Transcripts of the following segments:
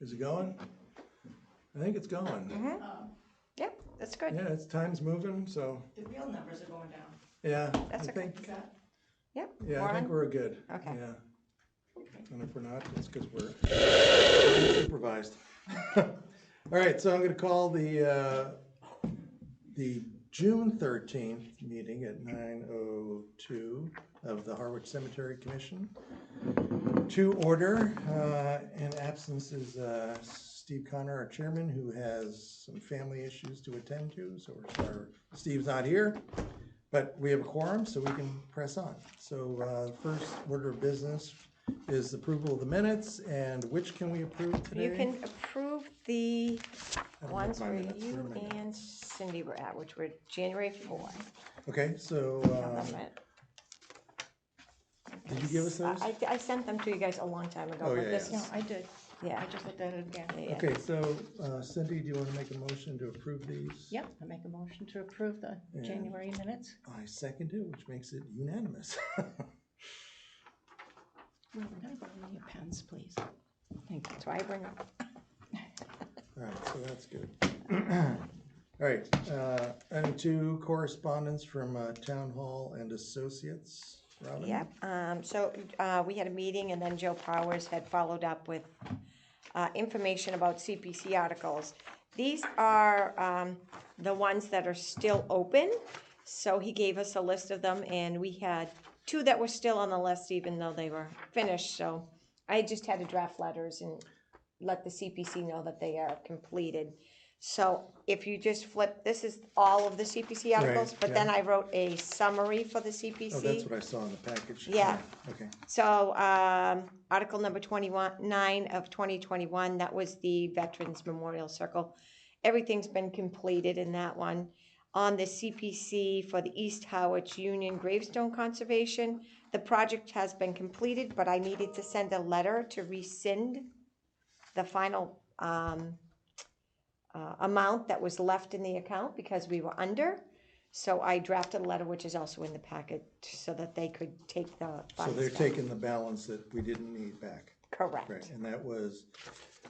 Is it going? I think it's going. Yep, that's good. Yeah, it's time's moving, so, The real numbers are going down. yeah, That's I okay. think, Is that? Yep. yeah, I think Warren? we're good. Okay. Yeah. And if we're not, it's because we're supervised. All right, so I'm gonna call the June 13th meeting at 9:02 of the Harwich Cemetery Commission to order. In absence is Steve Connor, our chairman, who has some family issues to attend to, so we're sorry Steve's not here. But we have a quorum, so we can press on. So first order of business is approval of the minutes, and which can we approve today? You can approve the I don't ones have my where minutes. you Where am I? and Cindy were at, which were January 4th. Okay, so did you give us those? I sent them to you guys a long time ago, Oh, but yeah, this No, is, I did. yeah. I just looked at it again. Yeah. Okay, so Cindy, do you want to make a motion to approve these? Yep, I make a motion to approve the Yeah. January minutes. I second it, which makes it unanimous. Well, we're gonna borrow your pens, please. Thank you. That's why I bring them. All right, so that's good. All right, item 2, correspondence from Town Hall and Associates. Robin? Yep, so we had a meeting and then Joe Powers had followed up with information about CPC articles. These are the ones that are still open. So he gave us a list of them and we had 2 that were still on the list even though they were finished. So I just had to draft letters and let the CPC know that they are completed. So if you just flip, this is all of the CPC articles, Right, but yeah. then I wrote a summary for the CPC. Oh, that's what I saw in the package. Yeah. Okay, So, Article number 9 of 2021, that was the Veterans Memorial Circle. Everything's been completed in that one. On the CPC for the East Harwich Union Gravestone Conservation, the project has been completed, but I needed to send a letter to rescind the final amount that was left in the account because we were under. So I drafted a letter, which is also in the packet, so that they could take the so funds they're back. taking the balance that we didn't need back. Correct. Right, and that was,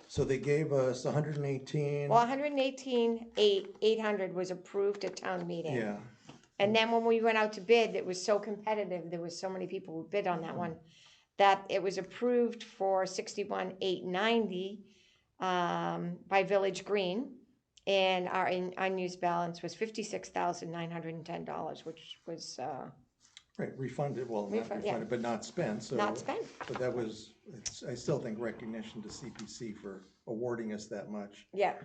so they gave us 118. Well, 118,800 was approved at town meeting. Yeah, And then when we went out to bid, it was so competitive, there was so many people who bid on that one, that it was approved for 61,890 by Village Green. And our unused balance was $56,910, which was right, refunded, well, not Refund, yeah. refunded, but not spent, so. not spent. But that was, I still think recognition to CPC for awarding us that much. Yeah.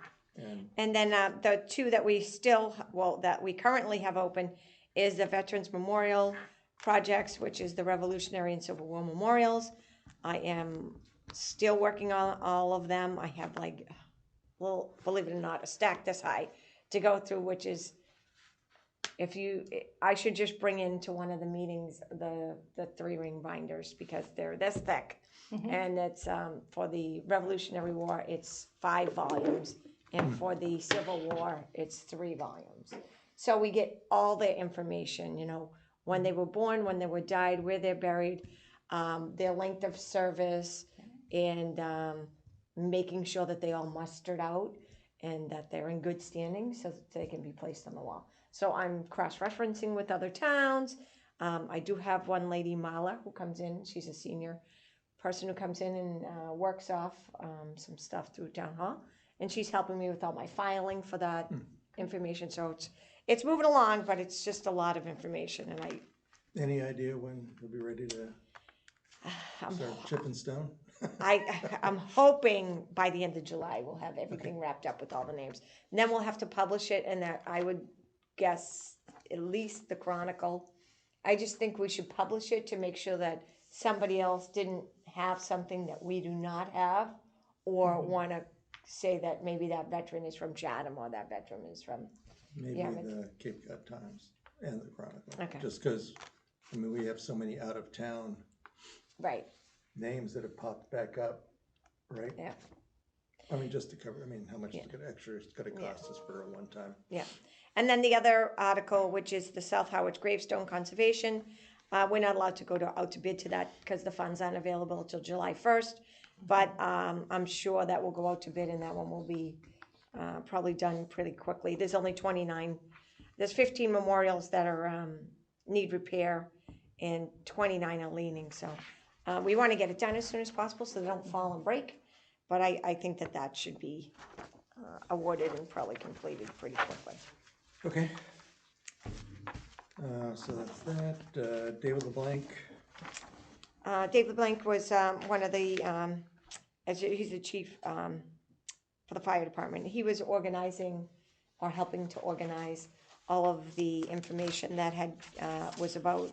And then the 2 that we still, that we currently have open is the Veterans Memorial Projects, which is the Revolutionary and Civil War memorials. I am still working on all of them. I have well, believe it or not, a stack this high to go through, which is, I should just bring into one of the meetings the 3-ring binders because they're this thick. And it's, for the Revolutionary War, it's 5 volumes. And for the Civil War, it's 3 volumes. So we get all the information, when they were born, when they were died, where they're buried, their length of service, and making sure that they all mustered out and that they're in good standing so that they can be placed on the wall. So I'm cross-referencing with other towns. I do have one lady, Marla, who comes in. She's a senior person who comes in and works off some stuff through town hall. And she's helping me with all my filing for that information. So it's moving along, but it's just a lot of information. And Any idea when we'll be ready to start chipping stone? I'm hoping by the end of July we'll have everything wrapped up with all the names. And then we'll have to publish it, and that I would guess at least the Chronicle. I just think we should publish it to make sure that somebody else didn't have something that we do not have, or want to say that maybe that veteran is from Chatham or that veteran is from. Maybe Yeah, the Cape Cod Times and the Chronicle. Okay. Just because, we have so many out-of-town Right. names that have popped back up, right? Yeah. Just to cover, how much is it extra it's gonna cost us for a one-time? Yeah. And then the other article, which is the South Harwich Gravestone Conservation, we're not allowed to go out to bid to that because the funds aren't available until July 1st. But I'm sure that will go out to bid, and that one will be probably done pretty quickly. There's only 29, there's 15 memorials that are need repair, and 29 are leaning, so we want to get it done as soon as possible so they don't fall and break. But I think that that should be awarded and probably completed pretty quickly. Okay. So that's that. David LeBlanc. Dave LeBlanc was one of the, he's the chief for the fire department. He was organizing or helping to organize all of the information that had was about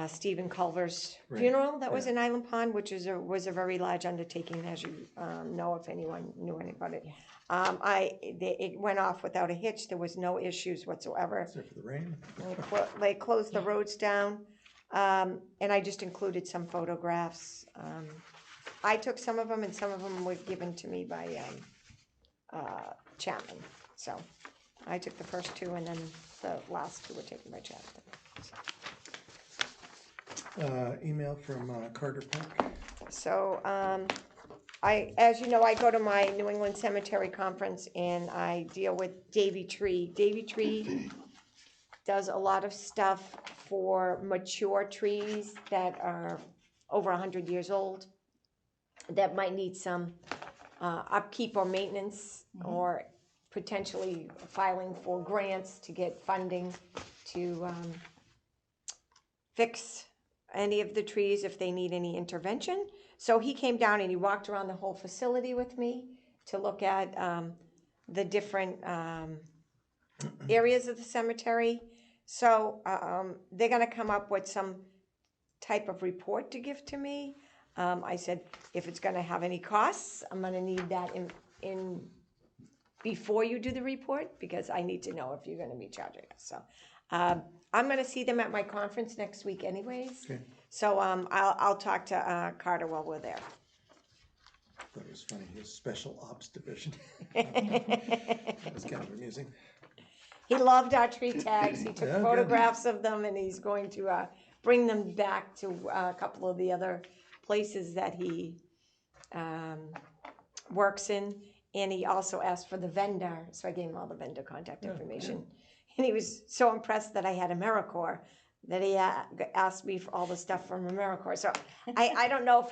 Stephen Culver's funeral that was in Island Pond, which is was a very large undertaking, as you know, if anyone knew anything about it. It went off without a hitch. There was no issues whatsoever. Except for the rain. They closed the roads down, and I just included some photographs. I took some of them, and some of them were given to me by Chapman. So I took the first two, and then the last two were taken by Chapman. Email from Carter Peck. So as you know, I go to my New England Cemetery Conference, and I deal with Davy Tree. Davy Tree does a lot of stuff for mature trees that are over 100 years old, that might need some upkeep or maintenance, or potentially filing for grants to get funding to fix any of the trees if they need any intervention. So he came down and he walked around the whole facility with me to look at the different areas of the cemetery. So they're gonna come up with some type of report to give to me. I said, if it's gonna have any costs, I'm gonna need that in before you do the report, because I need to know if you're gonna be charging us. So I'm gonna see them at my conference next week anyways. Okay. So I'll talk to Carter while we're there. Thought it was funny, his special ops division. That was kind of amusing. He loved our tree tags. He took Yeah, good. photographs of them, and he's going to bring them back to a couple of the other places that he works in. And he also asked for the vendor, so I gave him all the vendor contact information. And he was so impressed that I had AmeriCorps that he asked me for all the stuff from AmeriCorps. So I don't know if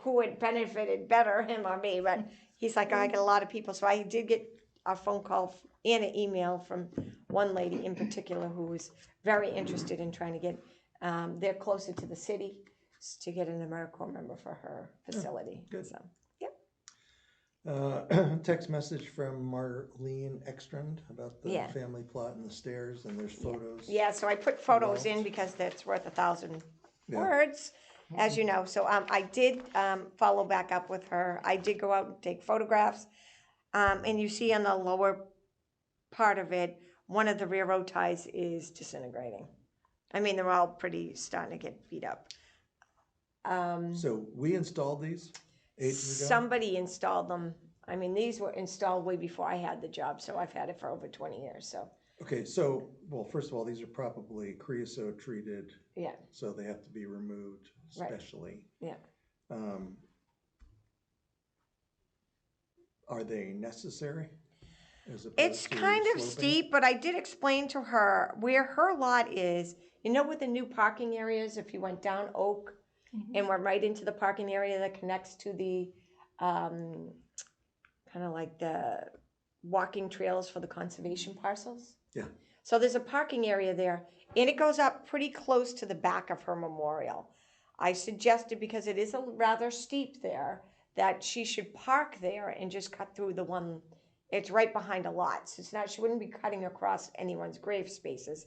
who had benefited better, him or me, but he's like, oh, I get a lot of people. So I did get a phone call and an email from one lady in particular who was very interested in trying to get, they're closer to the city, to get an AmeriCorps member for her facility. Good. So, Text message from Marlene Ekstrand about the Yeah. family plot and the stairs, and there's photos. yeah, so I put photos in because that's worth 1,000 words, as you know. So I did follow back up with her. I did go out and take photographs. And you see on the lower part of it, one of the railroad ties is disintegrating. I mean, they're all pretty starting to get beat up. So we installed these ages ago? Somebody installed them. I mean, these were installed way before I had the job, so I've had it for over 20 years, so, Okay, so, well, first of all, these are probably creosote treated, yeah, so they have to be removed Right. specially. yeah. Are they necessary? As opposed It's to kind of sloping? steep, but I did explain to her where her lot is. You know, with the new parking areas, if you went down Oak and went right into the parking area that connects to the, kind of like the walking trails for the conservation parcels. Yeah. So there's a parking area there, and it goes up pretty close to the back of her memorial. I suggested, because it is a rather steep there, that she should park there and just cut through the one. It's right behind a lot, so it's not, she wouldn't be cutting across anyone's grave spaces.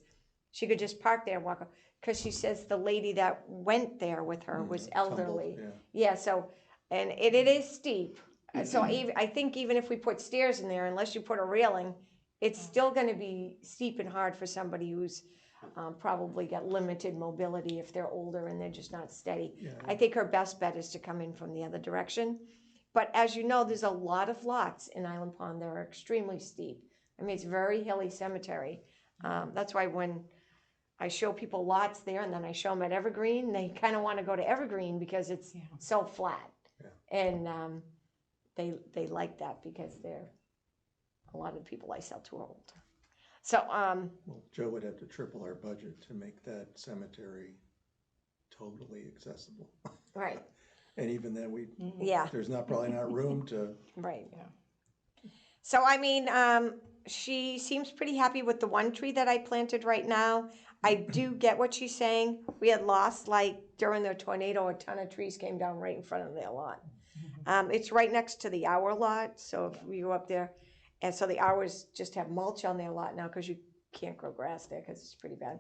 She could just park there and walk, because she says the lady that went there with her was elderly. Tumbled, Yeah, so, and it is steep. So I think even if we put stairs in there, unless you put a railing, it's still gonna be steep and hard for somebody who's probably got limited mobility if they're older and they're just not steady. Yeah. I think her best bet is to come in from the other direction. But as you know, there's a lot of lots in Island Pond that are extremely steep. I mean, it's a very hilly cemetery. That's why when I show people lots there, and then I show them at Evergreen. They kind of want to go to Evergreen because it's Yeah. so flat, Yeah. and they like that because they're a lot of the people I sell to are old. So Well, Joe would have to triple our budget to make that cemetery totally accessible. right, And even then, yeah, there's probably not room to, right. Yeah. So I mean, she seems pretty happy with the one tree that I planted right now. I do get what she's saying. We had lost, like, during the tornado, a ton of trees came down right in front of their lot. It's right next to the Hour lot, so if we go up there, and so the Hours just have mulch on their lot now because you can't grow grass there because it's pretty bad.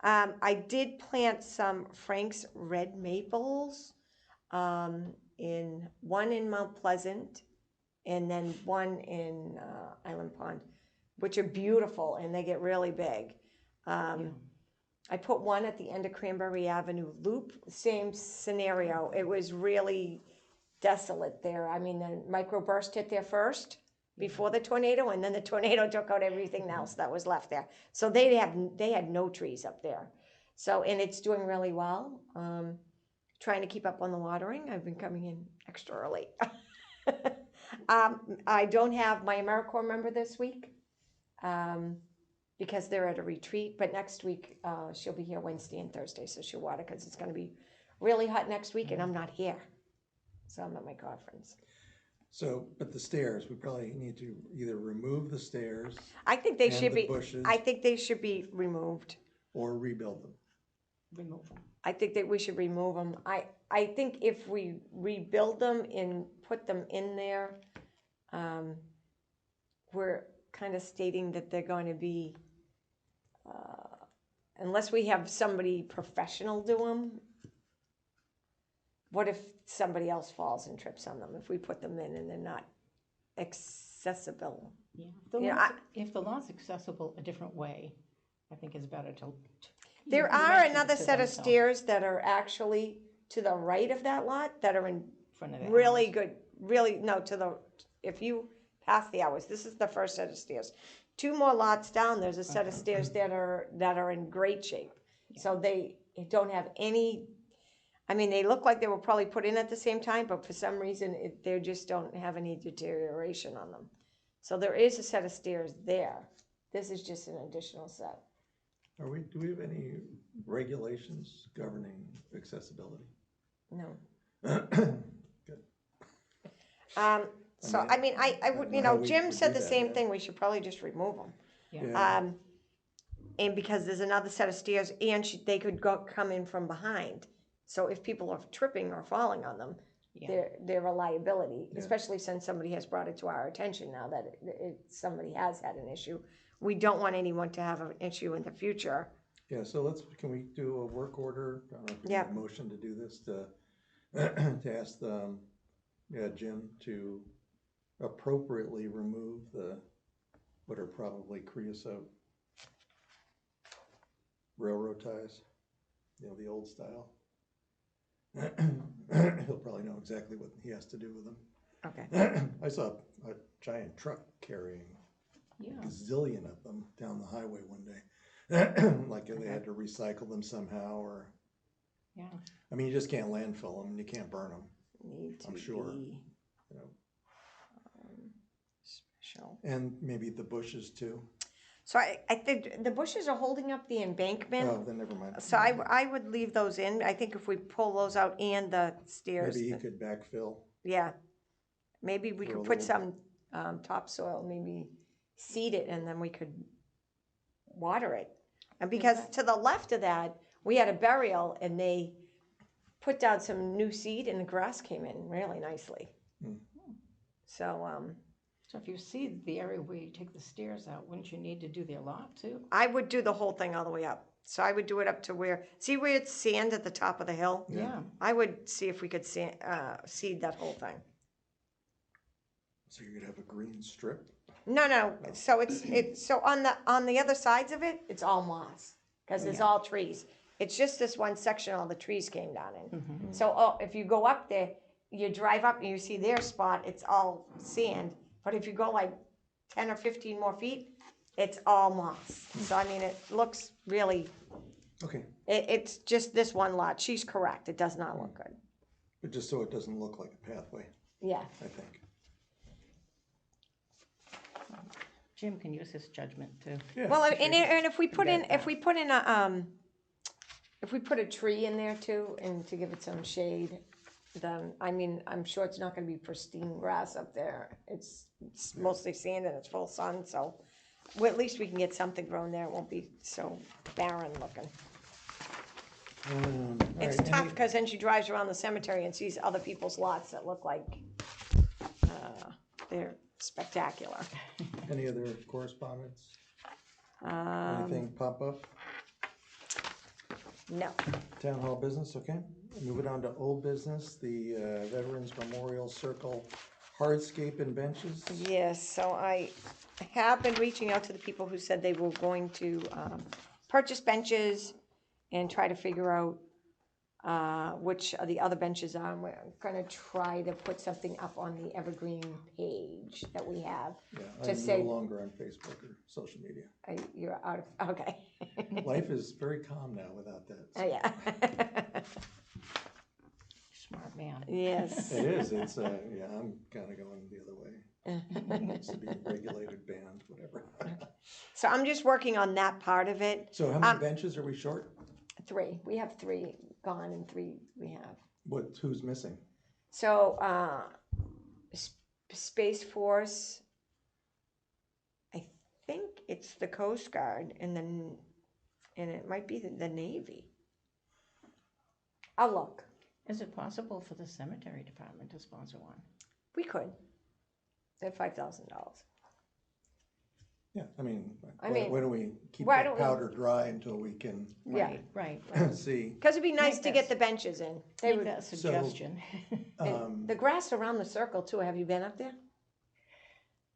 I did plant some Frank's red maples, in one in Mount Pleasant, and then one in Island Pond, which are beautiful and they get really big. I put one at the end of Cranberry Avenue Loop, same scenario. It was really desolate there. I mean, the microburst hit there first before the tornado, and then the tornado took out everything else that was left there. So they had no trees up there. So, and it's doing really well. Trying to keep up on the watering. I've been coming in extra early. I don't have my AmeriCorps member this week because they're at a retreat, but next week she'll be here Wednesday and Thursday, so she'll water because it's going to be really hot next week and I'm not here. So I'm at my conference. so, but the stairs, we probably need to either remove the stairs I think they and should the be. bushes I think they should be removed. or rebuild them. Remove them. I think that we should remove them. I think if we rebuild them and put them in there, we're kind of stating that they're going to be, unless we have somebody professional do them. What if somebody else falls and trips on them if we put them in and they're not accessible? Yeah. If the Yeah, lot's- if the lot's accessible a different way, I think it's better to. There you are mentioned another to set of them, so, stairs that are actually to the right of that lot that are in front of the really house. good, really, no, to the, if you pass the Hours, this is the first set of stairs. Two more lots down, there's a set of stairs that are in great shape. So they don't have any, I mean, they look like they were probably put in at the same time, but for some reason, they just don't have any deterioration on them. So there is a set of stairs there. This is just an additional set. Do we have any regulations governing accessibility? No. Good. So, mean, I mean, I would, don't you know how know, we Jim would said do the that, same yeah. thing, we should probably just remove them. Yeah. And because there's another set of stairs and they could come in from behind. So if people are tripping or falling on them, Yeah. they're a liability, Yeah. especially since somebody has brought it to our attention now that somebody has had an issue. We don't want anyone to have an issue in the future. Yeah, so can we do a work order? I don't know if we Yeah. need a motion to do this, to ask Jim to appropriately remove what are probably creosote railroad ties, the old style. He'll probably know exactly what he has to do with them. Okay. I saw a giant truck carrying Yeah. a gazillion of them down the highway one day. Like they had to recycle them somehow, or, Yeah. I mean, you just can't landfill them and you can't burn them, Need to I'm sure. be you know. special. And maybe the bushes too. So I think the bushes are holding up the embankment. Oh, then never mind. So I would leave those in. I think if we pull those out and the stairs. Maybe he could backfill. Yeah, maybe we For could a put little- some topsoil, maybe seed it, and then we could water it. And because to the left of that, we had a burial, and they put down some new seed, and the grass came in really nicely. So So if you see the area where you take the stairs out, wouldn't you need to do their lot too? I would do the whole thing all the way up. So I would do it up to see where it's sand at the top of the hill? Yeah. I would see if we could seed that whole thing. So you could have a green strip. No. So it's so on the other sides of it, it's all moss because it's all trees. It's just this one section all the trees came down in. So if you go up there, you drive up and you see their spot, it's all sand. But if you go like 10 or 15 more feet, it's all moss. So I mean, it looks really Okay, It's just this one lot. She's correct. It does not look good. but just so it doesn't look like a pathway, Yeah. I think. Jim can use his judgment too. Yeah, Well, okay. and if we put in, That- if we put a tree in there too, and to give it some shade, then, I mean, I'm sure it's not gonna be pristine grass up there. It's mostly sand and it's full sun, so, well, at least we can get something grown there. It won't be so barren looking. All It's right, tough, any- because then she drives around the cemetery and sees other people's lots that look like, they're spectacular. Any other correspondence? Um, Anything pop up? no. Town hall business, okay. Moving on to old business, the Veterans Memorial Circle hardscape and benches. Yes, so I have been reaching out to the people who said they were going to purchase benches and try to figure out which of the other benches are. And we're gonna try to put something up on the Evergreen page that we have. Yeah, To I'm say- no longer on Facebook or social media. You're out of, okay. Life is very calm now without that. Oh, yeah. Smart man. Yes. It is, it's, yeah, I'm kinda going the other way. It needs to be regulated, banned, whatever. So I'm just working on that part of it. So how many benches are we short? 3, we have 3 gone and 3 we have. Who's missing? So, Space Force, I think it's the Coast Guard, and it might be the Navy. I'll look. Is it possible for the cemetery department to sponsor one? We could. At $5,000. Yeah, I mean, I mean, why don't we keep why that don't we- powder dry until we can Yeah. Right. see? Because it'd be nice Make to get the benches in. They Make would. that suggestion. The grass around the circle too. Have you been up there?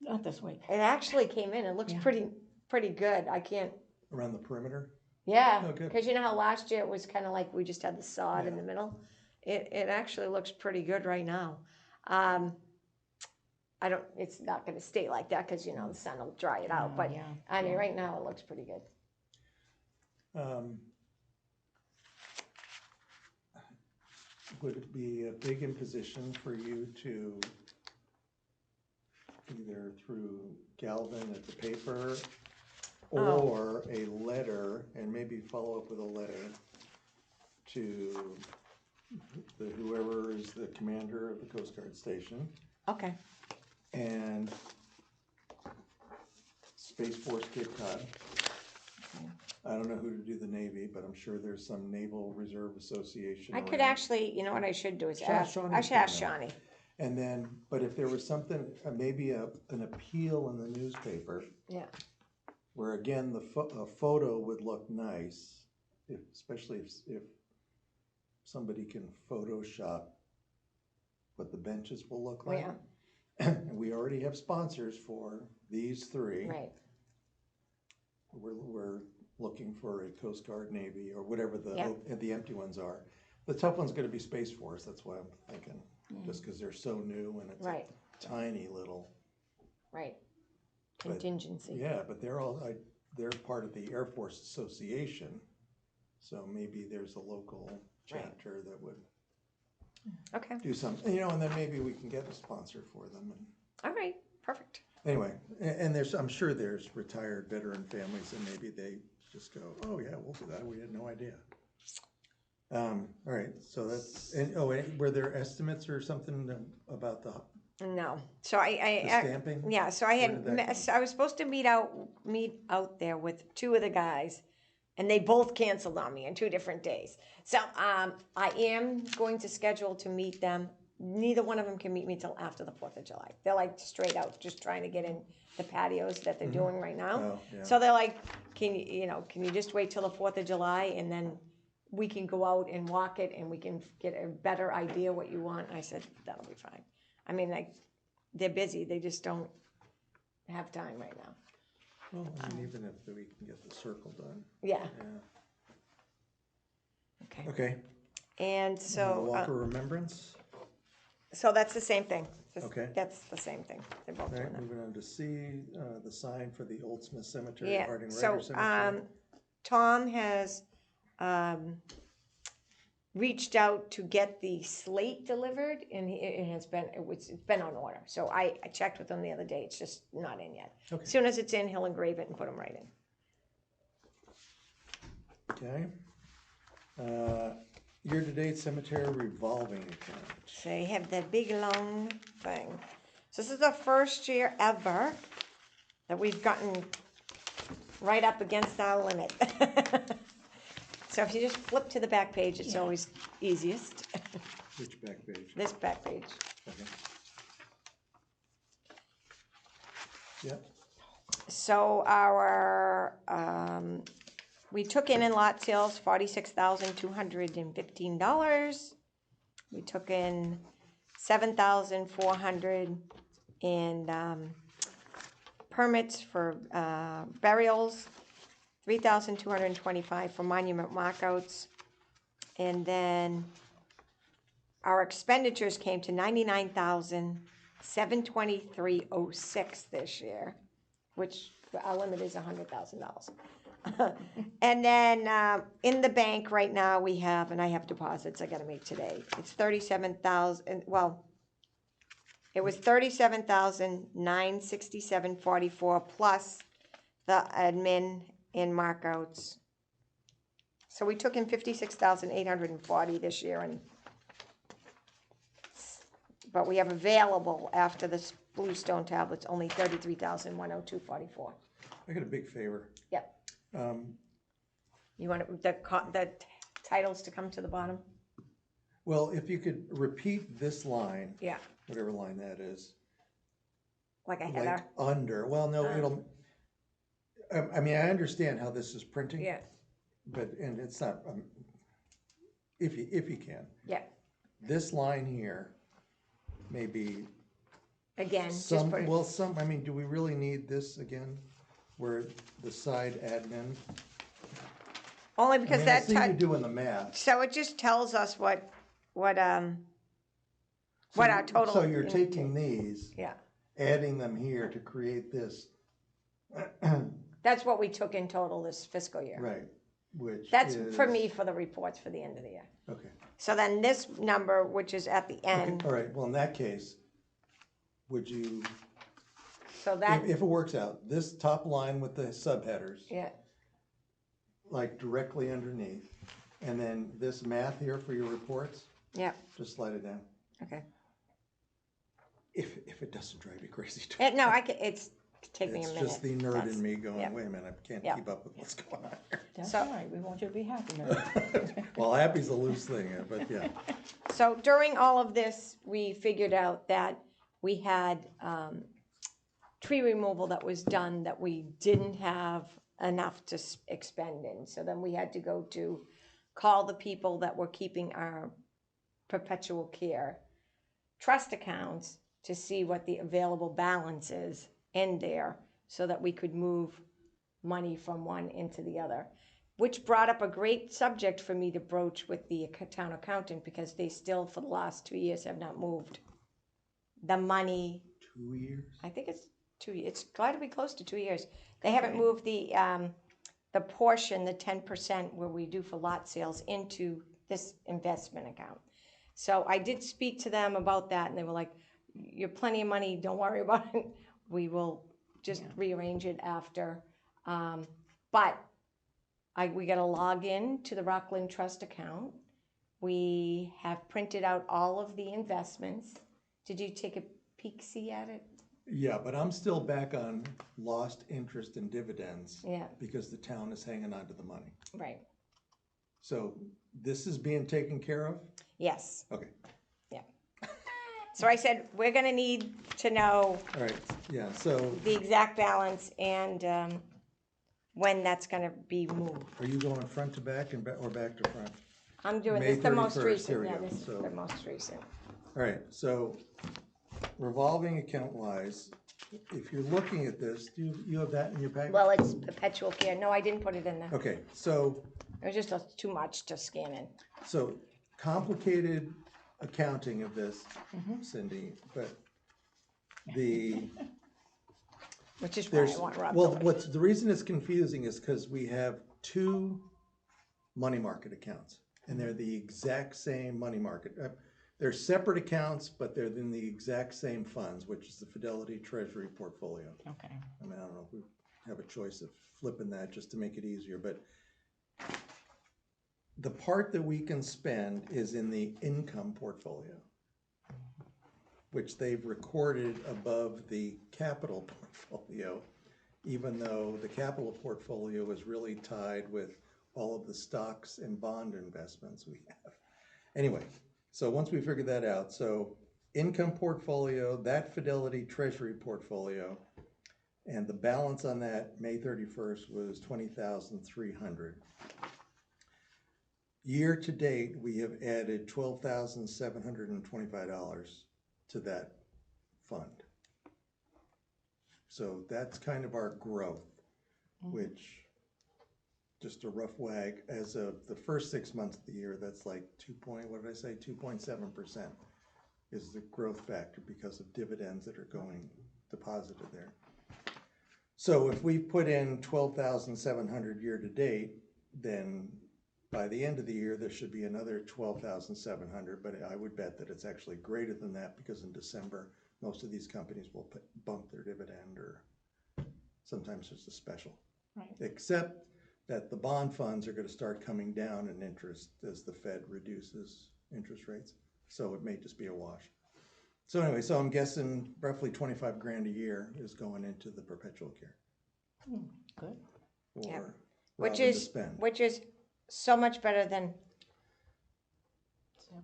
Not this week. It actually came in. It looks Yeah. pretty good. I can't. Around the perimeter? Yeah, Oh, good. because you know how last year it was kind of like we just had the sod in Yeah. the middle? It actually looks pretty good right now. It's not gonna stay like that because, you know, the sun will dry it out, but Yeah, I mean, yeah. right now it looks pretty good. Would it be a big imposition for you to either through Galvin at the paper or a letter, and maybe follow up with a letter to whoever is the commander of the Coast Guard station Okay, and Space Force Cape Cod. I don't know who to do the Navy, but I'm sure there's some Naval Reserve Association. I could around. actually, you know what I should do is Sure, ask, Shawnee's I should ask good now. Shawnee. And then, but if there was something, maybe an appeal in the newspaper, Yeah, where again, a photo would look nice, especially if somebody can Photoshop what the benches will look like. yeah, And we already have sponsors for these 3. right, We're looking for a Coast Guard, Navy, or whatever Yeah. the empty ones are. The tough one's gonna be Space Force, that's why I'm thinking, just because they're so new and it's a right, tiny little. right. But- Contingency. Yeah, but they're part of the Air Force Association, so maybe there's a local chapter that would Okay, do something, and then maybe we can get a sponsor for them. And all right, perfect. anyway, and I'm sure there's retired veteran families, and maybe they just go, oh yeah, we'll do that. We had no idea. All right, so that's, and were there estimates or something about the No, so the stamping? yeah, so I Where did that come so I was supposed to meet out there with 2 of the guys, and they both canceled on me on 2 different days. So, I am going to schedule to meet them. Neither one of them can meet me till after the 4th of July. They're like straight out, just trying to get in the patios that they're doing right now. Oh, yeah. So they're like, can you just wait till the 4th of July and then we can go out and walk it and we can get a better idea what you want? And I said, that'll be fine. I mean, like, they're busy, they just don't have time right now. Well, I mean, even if we can get the circle done. Yeah, Yeah. okay. Okay. And so, Walk of Remembrance. so that's the same thing. Okay. That's the same thing. They're both All doing right, that. moving on to C, the sign for the Old Smith Cemetery, Yeah, Harding so, Rider Cemetery. Tom has, reached out to get the slate delivered, and it's been on order. So I checked with him the other day. It's just not in yet. Okay. As soon as it's in, he'll engrave it and put them right in. Okay. Year-to-date cemetery revolving account. So you have the big long thing. So this is the first year ever that we've gotten right up against our limit. So if you just flip to the back page, it's always easiest. Which back page? This back page. Okay. Yep. So our, we took in lot sales, $46,215. We took in 7,400 in permits for burials, 3,225 for monument markouts, and then our expenditures came to 99,723.06 this year, which our limit is $100,000. And then in the bank right now we have, and I have deposits I got to make today. It's 37,000. Well, it was 37,967.44 plus the admin and markouts. So we took in 56,840 this year, but we have available after the bluestone tablets only 33,102.44. I got a big favor. Yep. You want the titles to come to the bottom? Well, if you could repeat this line, Yeah. whatever line that is, Like a like header? under, well, no, it'll, I mean, I understand how this is printing. Yeah. But, and it's not, if you can. Yeah. This line here, maybe Again, just some, put it. well, some, I mean, do we really need this again? Where the side admin? Only I because mean, I that see you doing the math. so it just tells us what our total. So you're taking these, Yeah. adding them here to create this. That's what we took in total this fiscal year. Right, which That's is, for me for the reports for the end of the year. okay. So then this number, which is at the end, All right, well, in that case, would you, so that, if it works out, this top line with the subheaders, yeah, like directly underneath, and then this math here for your reports, yeah, just slide it down. okay. If it doesn't drive you crazy. No, it's take me a It's minute. just the nerd That's- in me going, yeah. wait a minute, I can't Yeah. keep up with what's going on here. That's So- all right, we want you to be happy now. Well, happy's a loose thing, but yeah. So during all of this, we figured out that we had tree removal that was done that we didn't have enough to expend in. So then we had to go to call the people that were keeping our perpetual care trust accounts to see what the available balance is in there so that we could move money from one into the other, which brought up a great subject for me to broach with the town accountant because they still, for the last 2 years, have not moved the money. 2 years? I think it's 2 years. It's got to be close to 2 years. They haven't moved the portion, the 10% where we do for lot sales into this investment account. So I did speak to them about that, and they were like, "You're plenty of money. Don't worry about it. We will just rearrange it after." But we got to log in to the Rockland Trust account. We have printed out all of the investments. Did you take a peek, see at it? Yeah, but I'm still back on lost interest and dividends. Yeah. Because the town is hanging on to the money. Right. So this is being taken care of? Yes. Okay, Yeah. So I said, we're gonna need to know all right, yeah, so the exact balance and when that's gonna be moved. are you going front to back and or back to front? I'm doing May this the most 31st, recent. here we Yeah, go. this is So- the most recent. All right, so revolving account wise, if you're looking at this, do you have that in your package? Well, it's perpetual care. No, I didn't put it in there. Okay, so It was just too much to scan in. So complicated accounting of this, Cindy, but Which is why there's, I want Rob. well, to- the reason it's confusing is because we have two money market accounts. And they're the exact same money market. They're separate accounts, but they're in the exact same funds, which is the Fidelity Treasury portfolio. Okay. I mean, I don't know if we have a choice of flipping that just to make it easier, but the part that we can spend is in the income portfolio, which they've recorded above the capital portfolio, even though the capital portfolio is really tied with all of the stocks and bond investments we have. Anyway, so once we figured that out, so income portfolio, that Fidelity Treasury portfolio, and the balance on that May 31st was $20,300. Year to date, we have added $12,725 to that fund. So that's kind of our growth, which, just a rough wag, as of the first 6 months of the year, that's like 2.7% is the growth factor because of dividends that are going deposited there. So if we put in 12,700 year to date, then by the end of the year, there should be another 12,700, but I would bet that it's actually greater than that because in December, most of these companies will bump their dividend, or sometimes it's a special. Right. Except that the bond funds are going to start coming down in interest as the Fed reduces interest rates. So it may just be a wash. So anyway, so I'm guessing roughly 25 grand a year is going into the perpetual care. Good. Or Yep. Robin Which to is spend. so much better than.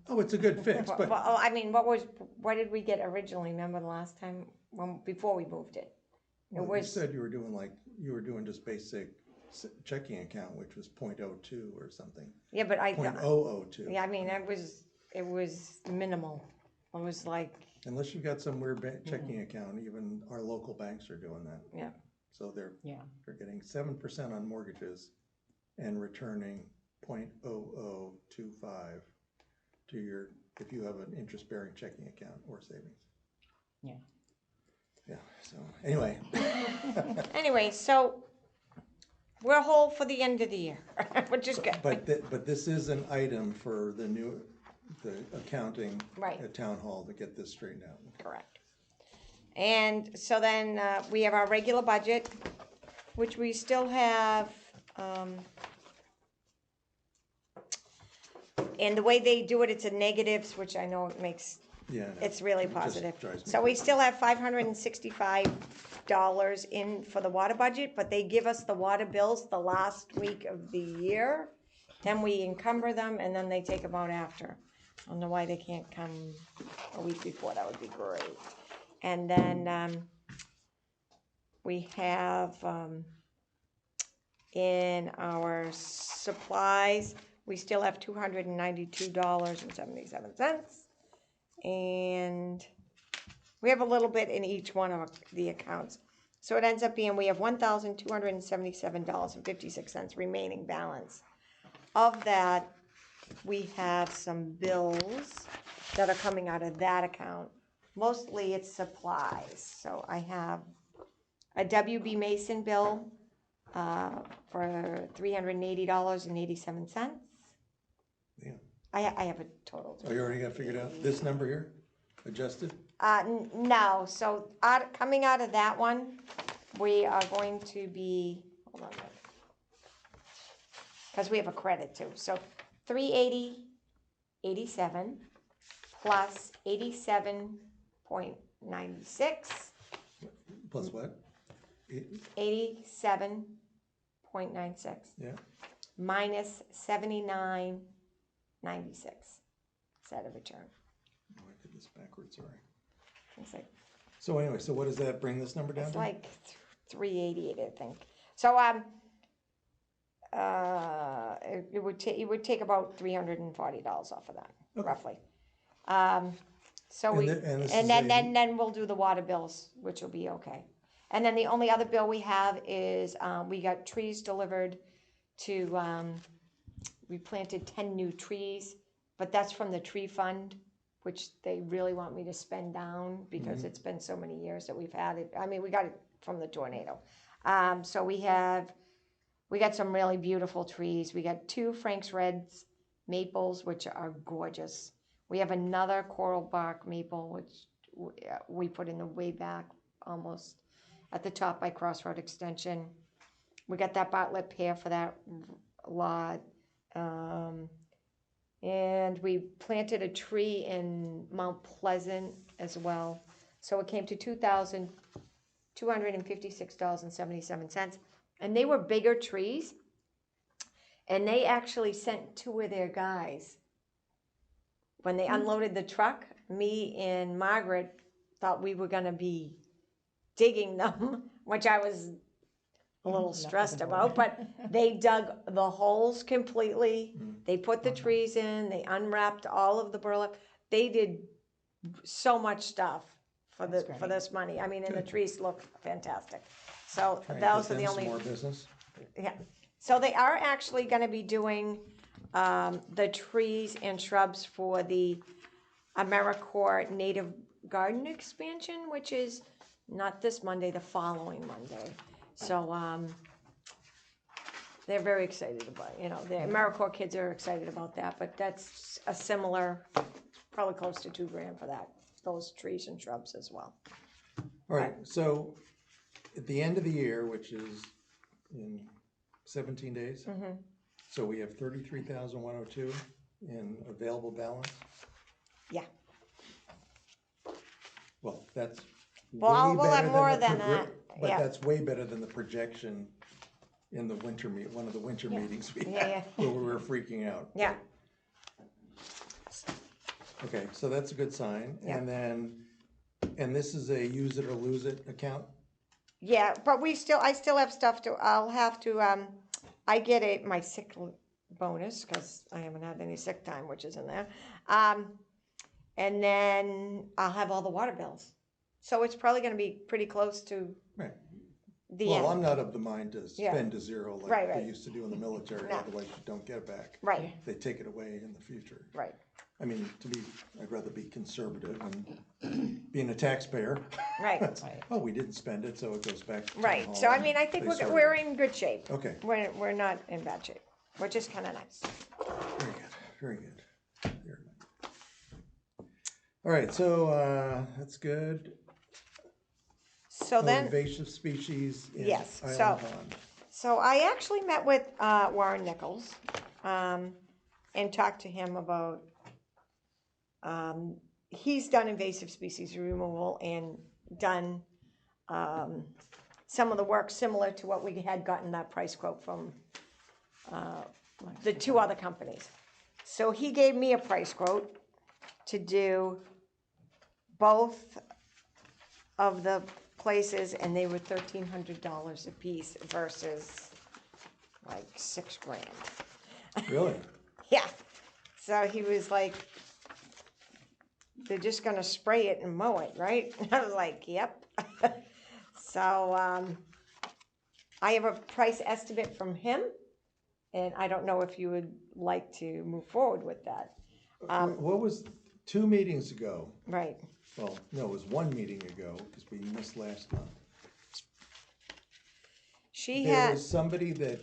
Oh, it's a good fix, but Well, I mean, what did we get originally? Remember the last time before we moved it? It you was said you were doing just basic checking account, which was 0.02 or something. yeah, but 0.002. yeah, I mean, it was minimal. It was like Unless you've got some weird checking account, even our local banks are doing that. yeah. So they're Yeah. getting 7% on mortgages and returning 0.0025 to your, if you have an interest-bearing checking account or savings. Yeah. Yeah, so anyway. Anyway, so we're whole for the end of the year, which is good. But this is an item for the accounting Right. at Town Hall to get this straightened out. Correct. And so then we have our regular budget, which we still have, and the way they do it, it's a negatives, which I know it makes, Yeah, I know. it's really It just positive. drives me So we crazy. still have $565 in for the water budget, but they give us the water bills the last week of the year. Then we encumber them and then they take them out after. I don't know why they can't come a week before, that would be great. And then we have in our supplies, we still have $292.77. And we have a little bit in each one of the accounts. So it ends up being, we have $1,277.56 remaining balance. Of that, we have some bills that are coming out of that account. Mostly it's supplies. So I have a WB Mason bill for $380.87. Yeah. I have a total. Oh, you already got figured out? This number here, adjusted? No, so coming out of that one, we are going to be, hold on a minute. Because we have a credit too. So 380.87 plus 87.96. Plus what? 87.96 Yeah. minus 79.96. Is that a return? Oh, I did this backwards, sorry. It's like, So anyway, so what does that bring this number down it's to? like 388, I think. So it would take about $340 off of that, Okay. roughly. So And we thi- and this and is then we'll do the water bills, which will be okay. And then the only other bill we have is we got trees delivered to we planted 10 new trees, but that's from the tree fund, which they really want me to spend down because it's been so many years that we've had it. I mean, we got it from the tornado. So we have We got some really beautiful trees. We got 2 Frank's Reds maples, which are gorgeous. We have another coral bark maple, which we put in the way back almost at the top by Crossroad Extension. We got that Bartlett pear for that lot. And we planted a tree in Mount Pleasant as well. So it came to $256.77. And they were bigger trees. And they actually sent 2 of their guys. When they unloaded the truck, me and Margaret thought we were going to be digging them, which I was a little stressed about, but they dug the holes completely. They put the trees in, they unwrapped all of the burlap. They did so much stuff for this money. I mean, and the trees look fantastic. So Try and those get are the them some only, more business. yeah. So they are actually gonna be doing, the trees and shrubs for the AmeriCorps Native Garden expansion, which is not this Monday, the following Monday. So, they're very excited about, the AmeriCorps kids are excited about that, but that's a similar, probably close to $2,000 for that, those trees and shrubs as well. All right, so at the end of the year, which is in 17 days, so we have 33,102 in available balance. Yeah. Well, that's Well, way we'll have better more the than that, But yeah. that's way better than the projection in the winter one of the winter meetings we Yeah, had, where we were freaking out. Yeah, Okay, so that's a good sign. Yeah. And this is a use it or lose it account? yeah, but I still have stuff I'll have to, I get my sick bonus, cause I haven't had any sick time, which is in there. And then I'll have all the water bills. So it's probably gonna be pretty close to Right. the Well, end. I'm not of the mind to Yeah. spend to zero like Right, they right. used to do in the military, No. otherwise you don't get it back. Right, They take it away in the future. right, I mean, I'd rather be conservative and being a taxpayer. right, Oh, we didn't spend it, so it goes back to town right. hall So I and mean, I think they sort we're it. in good shape. Okay, We're not in bad shape, which is kinda nice. very good, very good. Very good. All right, so, that's good. So Oh, then, invasive species in Yes, Island so- Pond. so I actually met with, Warren Nichols, and talked to him about, he's done invasive species removal and done, some of the work similar to what we had gotten that price quote from, the 2 other companies. So he gave me a price quote to do both of the places, and they were $1,300 a piece versus like $6,000. Really? Yeah. So he was like, they're just gonna spray it and mow it, right? I was like, yep. So, I have a price estimate from him, and I don't know if you would like to move forward with that. What was, 2 meetings ago, Right. well, no, it was 1 meeting ago, because we missed last month. She There had, was somebody that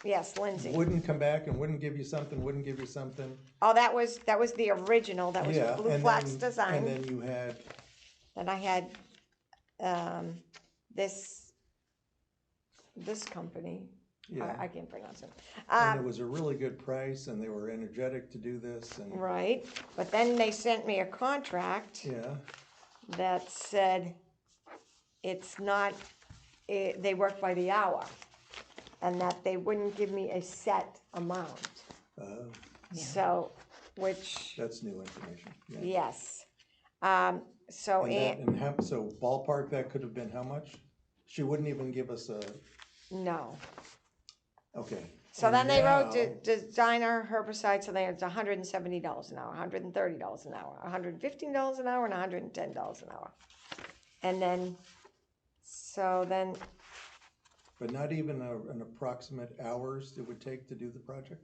yes, Lindsay. wouldn't come back and wouldn't give you something, wouldn't give you something. Oh, that was the original, that was Yeah, Blue and Flax then- Design. And then you had, Then I had, this company, yeah, I can't pronounce it. and it was a really good price, and they were energetic to do this, and, Right, but then they sent me a contract yeah, that said it's not, they work by the hour, and that they wouldn't give me a set amount. uh, So, which, that's new information, yeah. yes. So, So ballpark, that could have been how much? She wouldn't even give us a, no. okay. So And then they wrote now- designer herbicide, so they, it's $170 an hour, $130 an hour, $115 an hour, and $110 an hour. And then, so then, But not even an approximate hours it would take to do the project?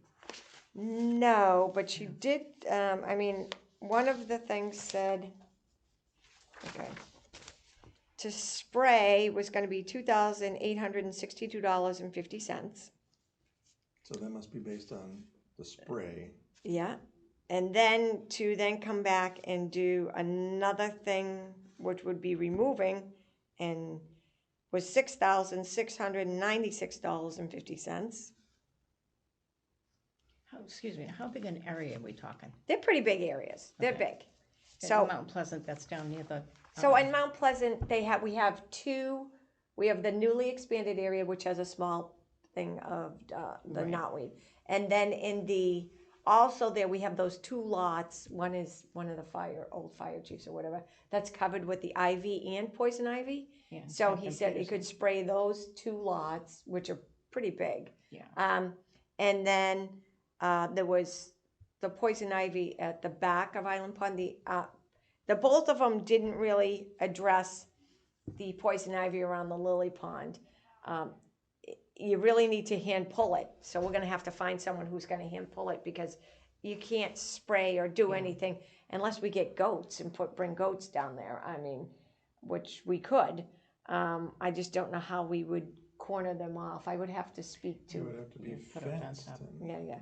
no, but she did, I mean, one of the things said, okay, to spray was gonna be $2,862.50. So that must be based on the spray. Yeah, and then to then come back and do another thing, which would be removing, and was $6,696.50. Excuse me, how big an area are we talking? They're pretty big areas. They're Okay. big. In So, Mount Pleasant, that's down near the. so in Mount Pleasant, we have two. We have the newly expanded area, which has a small thing of the Right. knotweed, and then in the also there we have those two lots. One is one of the old fire chiefs or whatever that's covered with the ivy and poison ivy. Yeah, So he Captain said he Peterson. could spray those two lots, which are pretty big. Yeah. And then there was the poison ivy at the back of Island Pond. The both of them didn't really address the poison ivy around the lily pond. You really need to hand pull it. So we're gonna have to find someone who's gonna hand pull it because you can't spray or do anything unless we get goats and bring goats down there. I mean, which we could. I just don't know how we would corner them off. I would have to speak It would to, have to be put a fence fenced. up. and- yeah.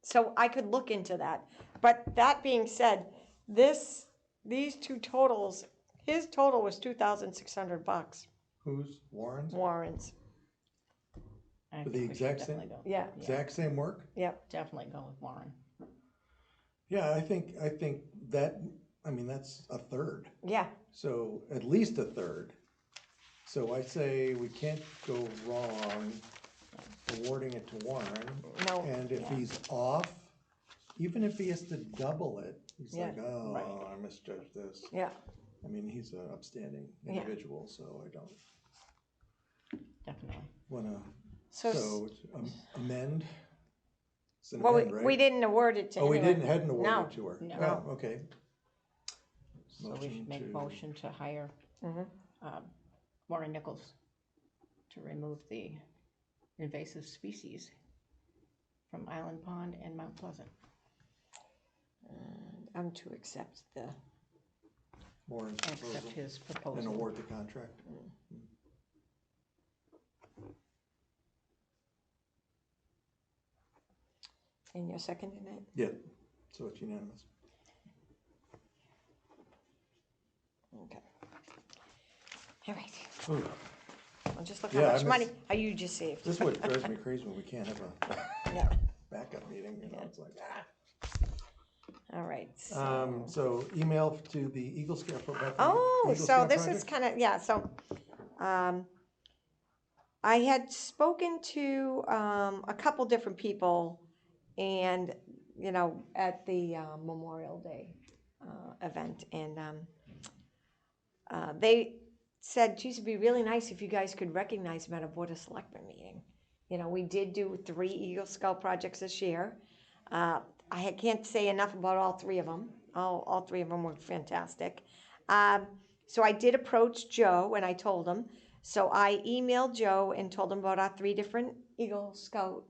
So I could look into that. But that being said, these two totals, his total was $2,600. Who's, Warren's? Warren's. I For think the we should exact definitely same- go. Yeah. Exact same work? Yep. Definitely go with Warren. Yeah, I think that, I mean, that's a third. Yeah. So at least a third. So I say we can't go wrong awarding it to Warren. No. And if yeah. he's off, even if he has to double it, he's Yeah. like, oh, Right. I misjudged this. Yeah. I mean, he's an upstanding Yeah. individual, so I don't Definitely. wanna, So, so amend? It's an well, amend, right? we didn't award it to Oh, we anyone. hadn't No. awarded it to her? No. Oh, okay. So we Motion should make to- motion to hire Mhm. Warren Nichols to remove the invasive species from Island Pond and Mount Pleasant. I'm to accept the, Warren's Accept proposal his and proposal. award the contract. and you're seconding it? Yeah, so it's unanimous. Okay. All right. Ooh, Well, just look Yeah, how I much money miss- you just saved. This is what drives me crazy when we can't have a Yeah. backup meeting, you know, it's like, All right. So email to the Eagle Scout. about the Oh, Eagle so Scout this is project? kind of, yeah, so, I had spoken to, a couple different people and, you know, at the, Memorial Day, event, and, they said, geez, it'd be really nice if you guys could recognize them at a Board of Selectmen meeting. You know, we did do 3 Eagle Scout projects this year. Can't say enough about all 3 of them. All 3 of them were fantastic. So I did approach Joe and I told him. So I emailed Joe and told him about our 3 different Eagle Scout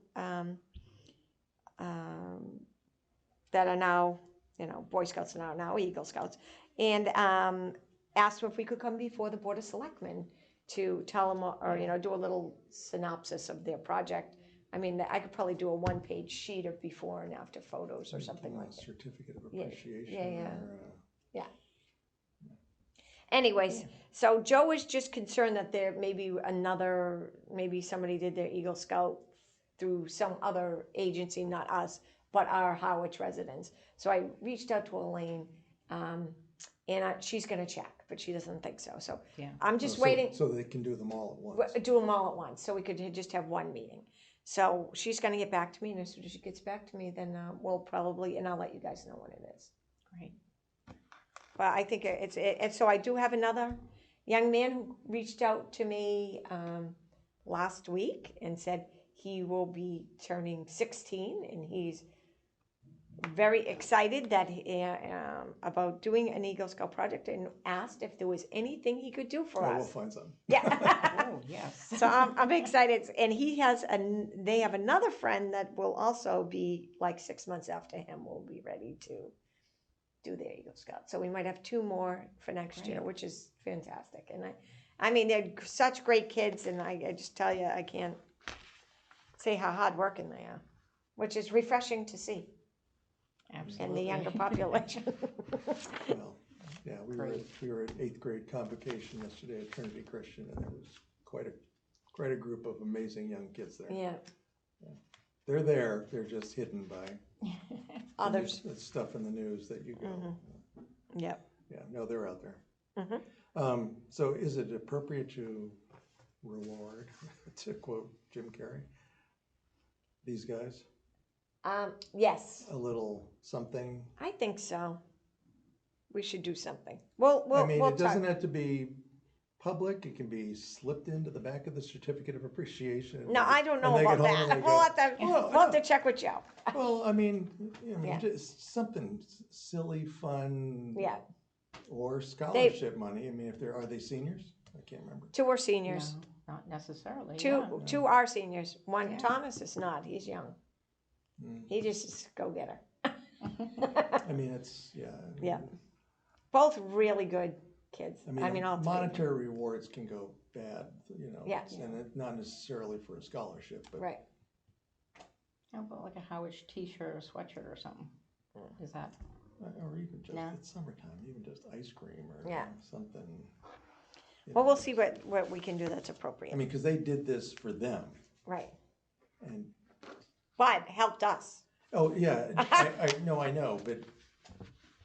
that are now, you know, Boy Scouts are now Eagle Scouts, and asked them if we could come before the Board of Selectmen to tell them, or, you know, do a little synopsis of their project. I mean, I could probably do a 1-page sheet of before and after photos or something like that. Certificate of Yeah, appreciation. yeah. or, Anyways, so Joe was just concerned that there may be maybe somebody did their Eagle Scout through some other agency, not us, but our Harwich residents. So I reached out to Elaine, and she's gonna check, but she doesn't think so. So Yeah. I'm just so- waiting. So they can do them all at once. Do them all at once, so we could just have one meeting. So she's gonna get back to me, and as soon as she gets back to me, then we'll probably, and I'll let you guys know when it is. Great. But I think and so I do have another young man who reached out to me last week and said he will be turning 16, and he's very excited that about doing an Eagle Scout project, and asked if there was anything he could do for Oh, we'll us. find something. Yeah. Oh, yes. So I'm excited, and they have another friend that will also be like 6 months after him will be ready to do their Eagle Scout. So we might have 2 more for next year, Great. which is fantastic. And I mean, they're such great kids, and I just tell you, I can't say how hardworking they are, which is refreshing to see in Absolutely. the younger population. Well, yeah, we Great. were at 8th grade convocation yesterday at Trinity Christian, and there was quite a group of amazing young kids there. Yeah, They're there, they're just hidden by others. the stuff in the news that you go. Yep. Yeah, no, they're out there. Mhm. So is it appropriate to reward, to quote Jim Carrey, these guys? Yes, A little something? I think so. We should do something. I We'll mean, talk. it doesn't have to be public, it can be slipped into the back of the certificate of appreciation. No, I don't know And they about get home and that. they We'll go, have to, "Well, we'll have to check with Joe. Well, I mean, Yeah. just something silly, fun. Yeah, Or scholarship money. I mean, are they seniors? I can't remember. 2 are seniors. No, not necessarily. Two, yeah. 2 are seniors. One, Yeah. Thomas is not. He's young. He just is a go-getter. I mean, it's, yeah. Yeah. Both really good kids. I mean, all three. monetary rewards can go bad, Yeah. and not necessarily for a scholarship, but. Right. How about like a Harwich t-shirt or sweatshirt or something? Is that? Or even just, No. it's summertime, even just ice cream or Yeah. something. Well, we'll see what we can do that's I appropriate. mean, because they did this for them, Right. and, But helped us. oh, yeah, I know, but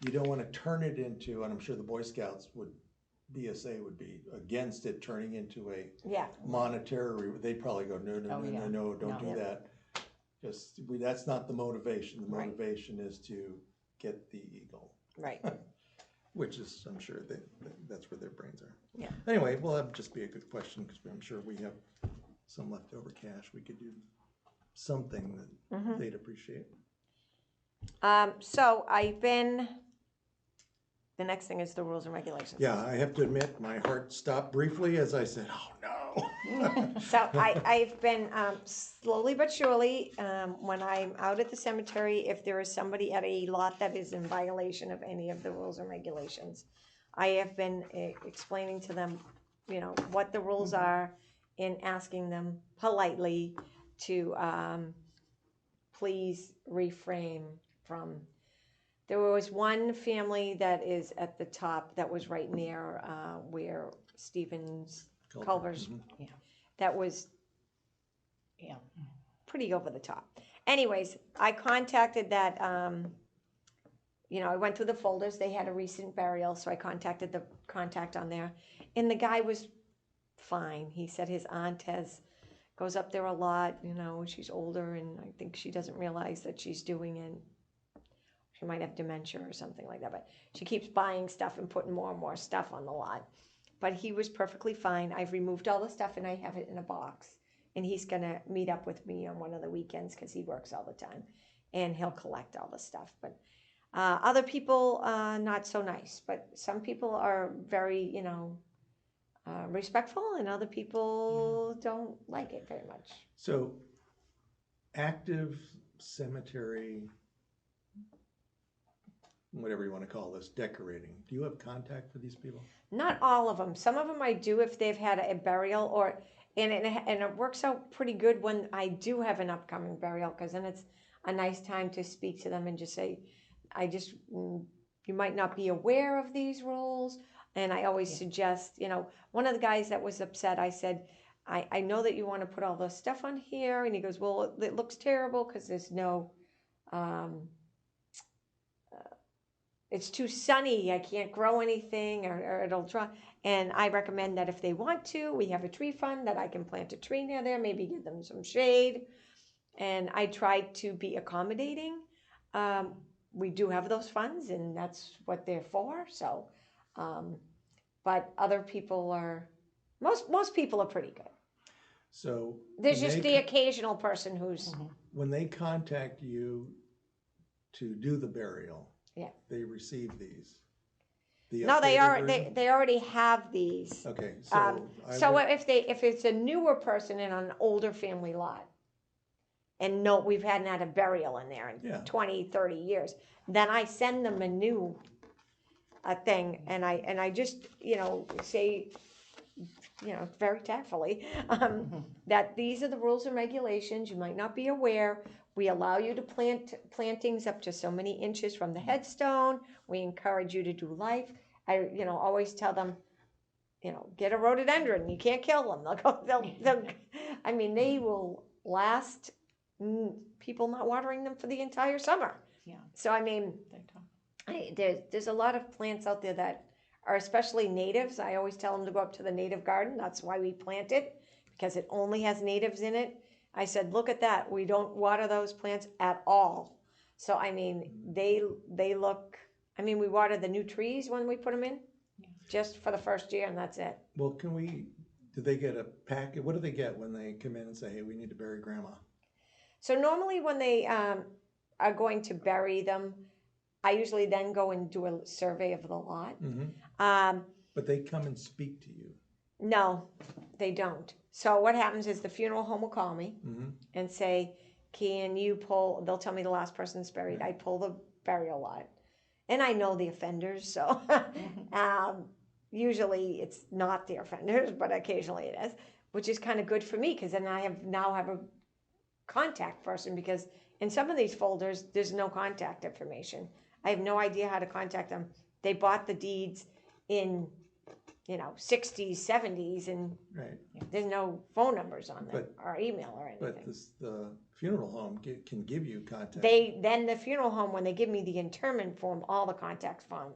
you don't want to turn it into, and I'm sure the Boy Scouts BSA would be against it turning into a Yeah. monetary, they'd probably go, no, Oh, yeah. don't No. do that. Just, that's not the motivation. The Right. motivation is to get the eagle, Right. which is, I'm sure that's where their brains are. Yeah. Anyway, well, that'd just be a good question, because I'm sure we have some leftover cash. We could do something that they'd appreciate. So the next thing is the rules and regulations. Yeah, I have to admit, my heart stopped briefly as I said, oh, no. So I've been slowly but surely, when I'm out at the cemetery, if there is somebody at a lot that is in violation of any of the rules and regulations, I have been explaining to them, what the rules are and asking them politely to please refrain from. There was one family that is at the top that was right near where Stephen's Culver's, Yeah. that was Yeah. pretty over the top. Anyways, I contacted that, I went through the folders, they had a recent burial, so I contacted the contact on there. And the guy was fine. He said his aunt goes up there a lot, she's older, and I think she doesn't realize that she's doing it. She might have dementia or something like that, but she keeps buying stuff and putting more and more stuff on the lot. But he was perfectly fine. I've removed all the stuff and I have it in a box. And he's gonna meet up with me on one of the weekends because he works all the time. And he'll collect all the stuff. But other people, not so nice. But some people are very, respectful, and other people don't like it very much. So, active cemetery, whatever you want to call this, decorating. Do you have contact for these people? Not all of them. Some of them I do if they've had a burial, and it works out pretty good when I do have an upcoming burial, because then it's a nice time to speak to them and just say, you might not be aware of these rules. And I always suggest, one of the guys that was upset, I said, I know that you want to put all the stuff on here. And he goes, well, it looks terrible because there's no, it's too sunny. I can't grow anything or it'll dry. And I recommend that if they want to, we have a tree fund that I can plant a tree near there, maybe give them some shade. And I tried to be accommodating. We do have those funds, and that's what they're for. So, but other people most people are pretty good. So. There's when just they the occasional person who's, When they contact you to do the burial. Yeah. They receive these. The no, they updated version? they already have these. Okay, so. So if it's a newer person in an older family lot, and no, we've hadn't had a burial in there in 20, 30 years, then I send them a new thing, and I just, say, very tactfully, that these are the rules and regulations. You might not be aware. We allow you to plant plantings up to so many inches from the headstone. We encourage you to do life. I, always tell them, get a rhododendron. You can't kill them. I mean, they will last, people not watering them for the entire summer. Yeah. So, I mean, They're tough. there's a lot of plants out there that are especially natives. I always tell them to go up to the native garden. That's why we plant it, because it only has natives in it. I said, look at that. We don't water those plants at all. So, I mean, they look, I mean, we water the new trees when we put them in, just for the first year, and that's it. Well, do they get a packet? What do they get when they come in and say, hey, we need to bury grandma? So normally when they are going to bury them, I usually then go and do a survey of the lot. But they come and speak to you. No, they don't. So what happens is the funeral home will call me and say, can you they'll tell me the last person's buried. I pull the burial lot. And I know the offenders, so usually it's not the offenders, but occasionally it is, which is kind of good for me, because then I now have a contact person, because in some of these folders, there's no contact information. I have no idea how to contact them. They bought the deeds in 60s, 70s, and there's no phone numbers on them or email or anything. But the funeral home can give you contact. Then the funeral home, when they give me the interment form, all the contact form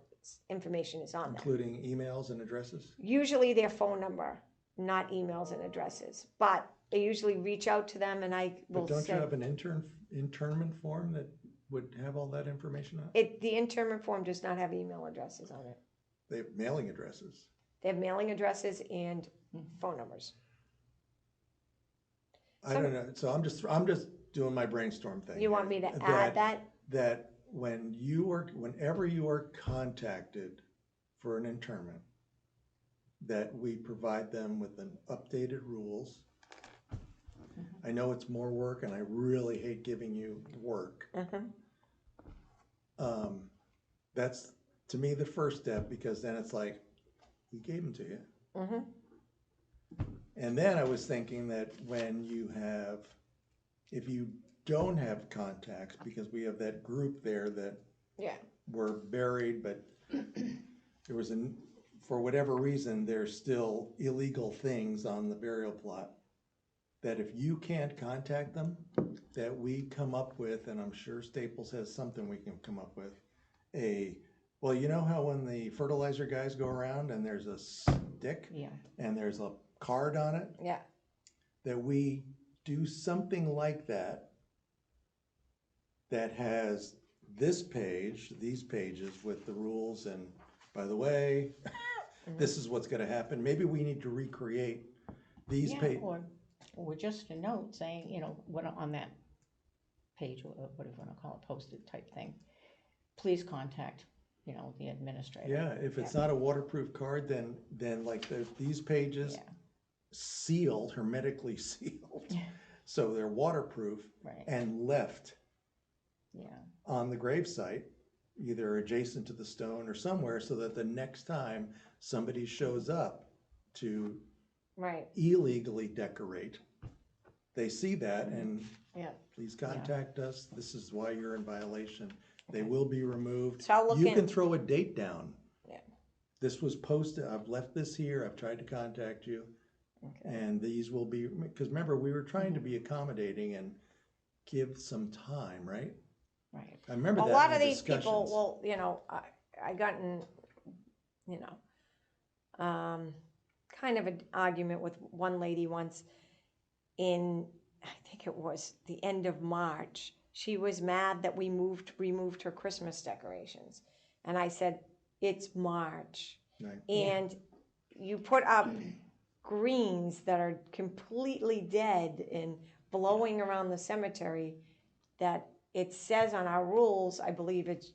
information is on there. Including emails and addresses? Usually their phone number, not emails and addresses. But I usually reach out to them and I will But don't say, you have an internment form that would have all that information on it? The interment form does not have email addresses on it. They have mailing addresses. They have mailing addresses and phone numbers. I don't know. So I'm just doing my brainstorm thing. You want me to add that? That whenever you are contacted for an interment, that we provide them with an updated rules. I know it's more work, and I really hate giving you work. That's, to me, the first step, because then it's like, we gave them to you. And then I was thinking that if you don't have contacts, because we have that group there that were buried, but there was for whatever reason, there's still illegal things on the burial plot, that if you can't contact them, that we come up with, and I'm sure Staples has something we can come up with, well, you know how when the fertilizer guys go around and there's a stick and there's a card on it? Yeah. That we do something like that has this page, these pages with the rules, and by the way, this is what's going to happen. Maybe we need to recreate these pages. Or just a note saying, what on that page, or whatever you want to call it, posted type thing, please contact, the administrator. Yeah, if it's not a waterproof card, then like these pages sealed, hermetically sealed, so they're waterproof and left on the gravesite, either adjacent to the stone or somewhere, so that the next time somebody shows up to illegally decorate, they see that and please contact us. This is why you're in violation. They will be removed. So you can throw a date down. Yeah. This was posted. I've left this here. I've tried to contact you. And these will be, because remember, we were trying to be accommodating and give some time, right? Right. I remember that. A lot of these people, I got in, kind of an argument with one lady once I think it was the end of March. She was mad that we removed her Christmas decorations. And I said, it's March. Right. And you put up greens that are completely dead and blowing around the cemetery, that it says on our rules, I believe it's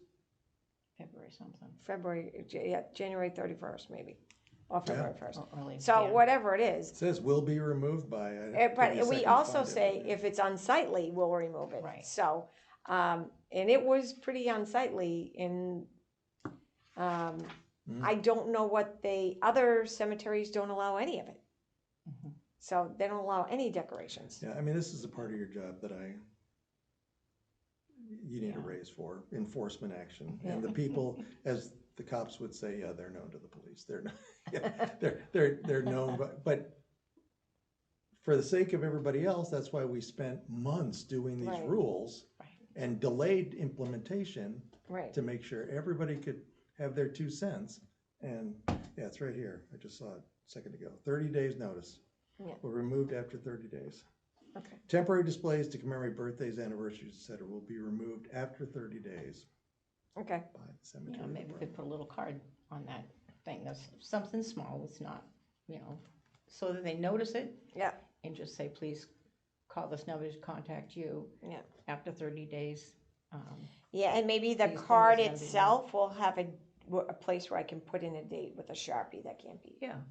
January 31st maybe, or February 1st. So whatever it is. It says will be removed by. But we also say if it's unsightly, we'll remove it. Right. So, and it was pretty unsightly, and I don't know what other cemeteries don't allow any of it. So they don't allow any decorations. Yeah, I mean, this is a part of your job that you need a raise for, enforcement action. And the people, as the cops would say, yeah, they're known to the police. They're not, yeah, they're known, but for the sake of everybody else, that's why we spent months doing these Right. rules Right. and delayed implementation Right. to make sure everybody could have their 2 cents. And yeah, it's right here. I just saw it a second ago. 30 days notice. Yeah. Were removed after 30 days. Okay. Temporary displays to commemorate birthdays, anniversaries, etc. will be removed after 30 days Okay. by the You cemetery know, maybe we department. could put a little card on that thing, that's something small, it's not, you know, so that they notice it Yeah. and just say, please call this number to contact you Yeah. after 30 days. Yeah, and maybe the These card things gotta be itself will have a place where I can put in a date with a Sharpie that can't be Yeah.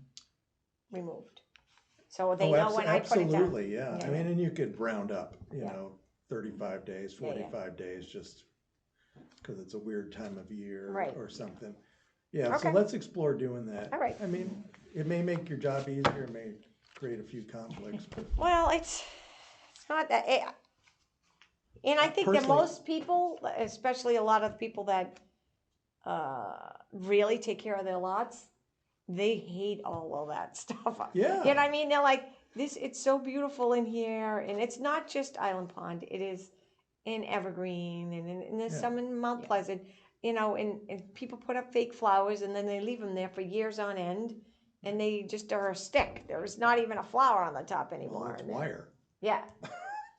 removed. So they Oh, know when I put it down. absolutely, yeah. Yeah, I mean, and you could round up, you Yeah. know, 35 days, Yeah, yeah. 45 days, just because it's a weird time of year Right. or something. Yeah, so Okay. let's explore doing that. All right. I mean, it may make your job easier, it may create a few conflicts, but Well, it's not that, and I think that Personally- most people, especially a lot of people that really take care of their lots, they hate all of that stuff. Yeah. You know what I mean? They're like, this, it's so beautiful in here, and it's not just Island Pond, it is in Evergreen, and there's Yeah. some in Mount Yeah. Pleasant, you know, and people put up fake flowers, and then they leave them there for years on end, and they just are a stick. There's not even a flower on the top anymore. well, it's and then- wire Yeah.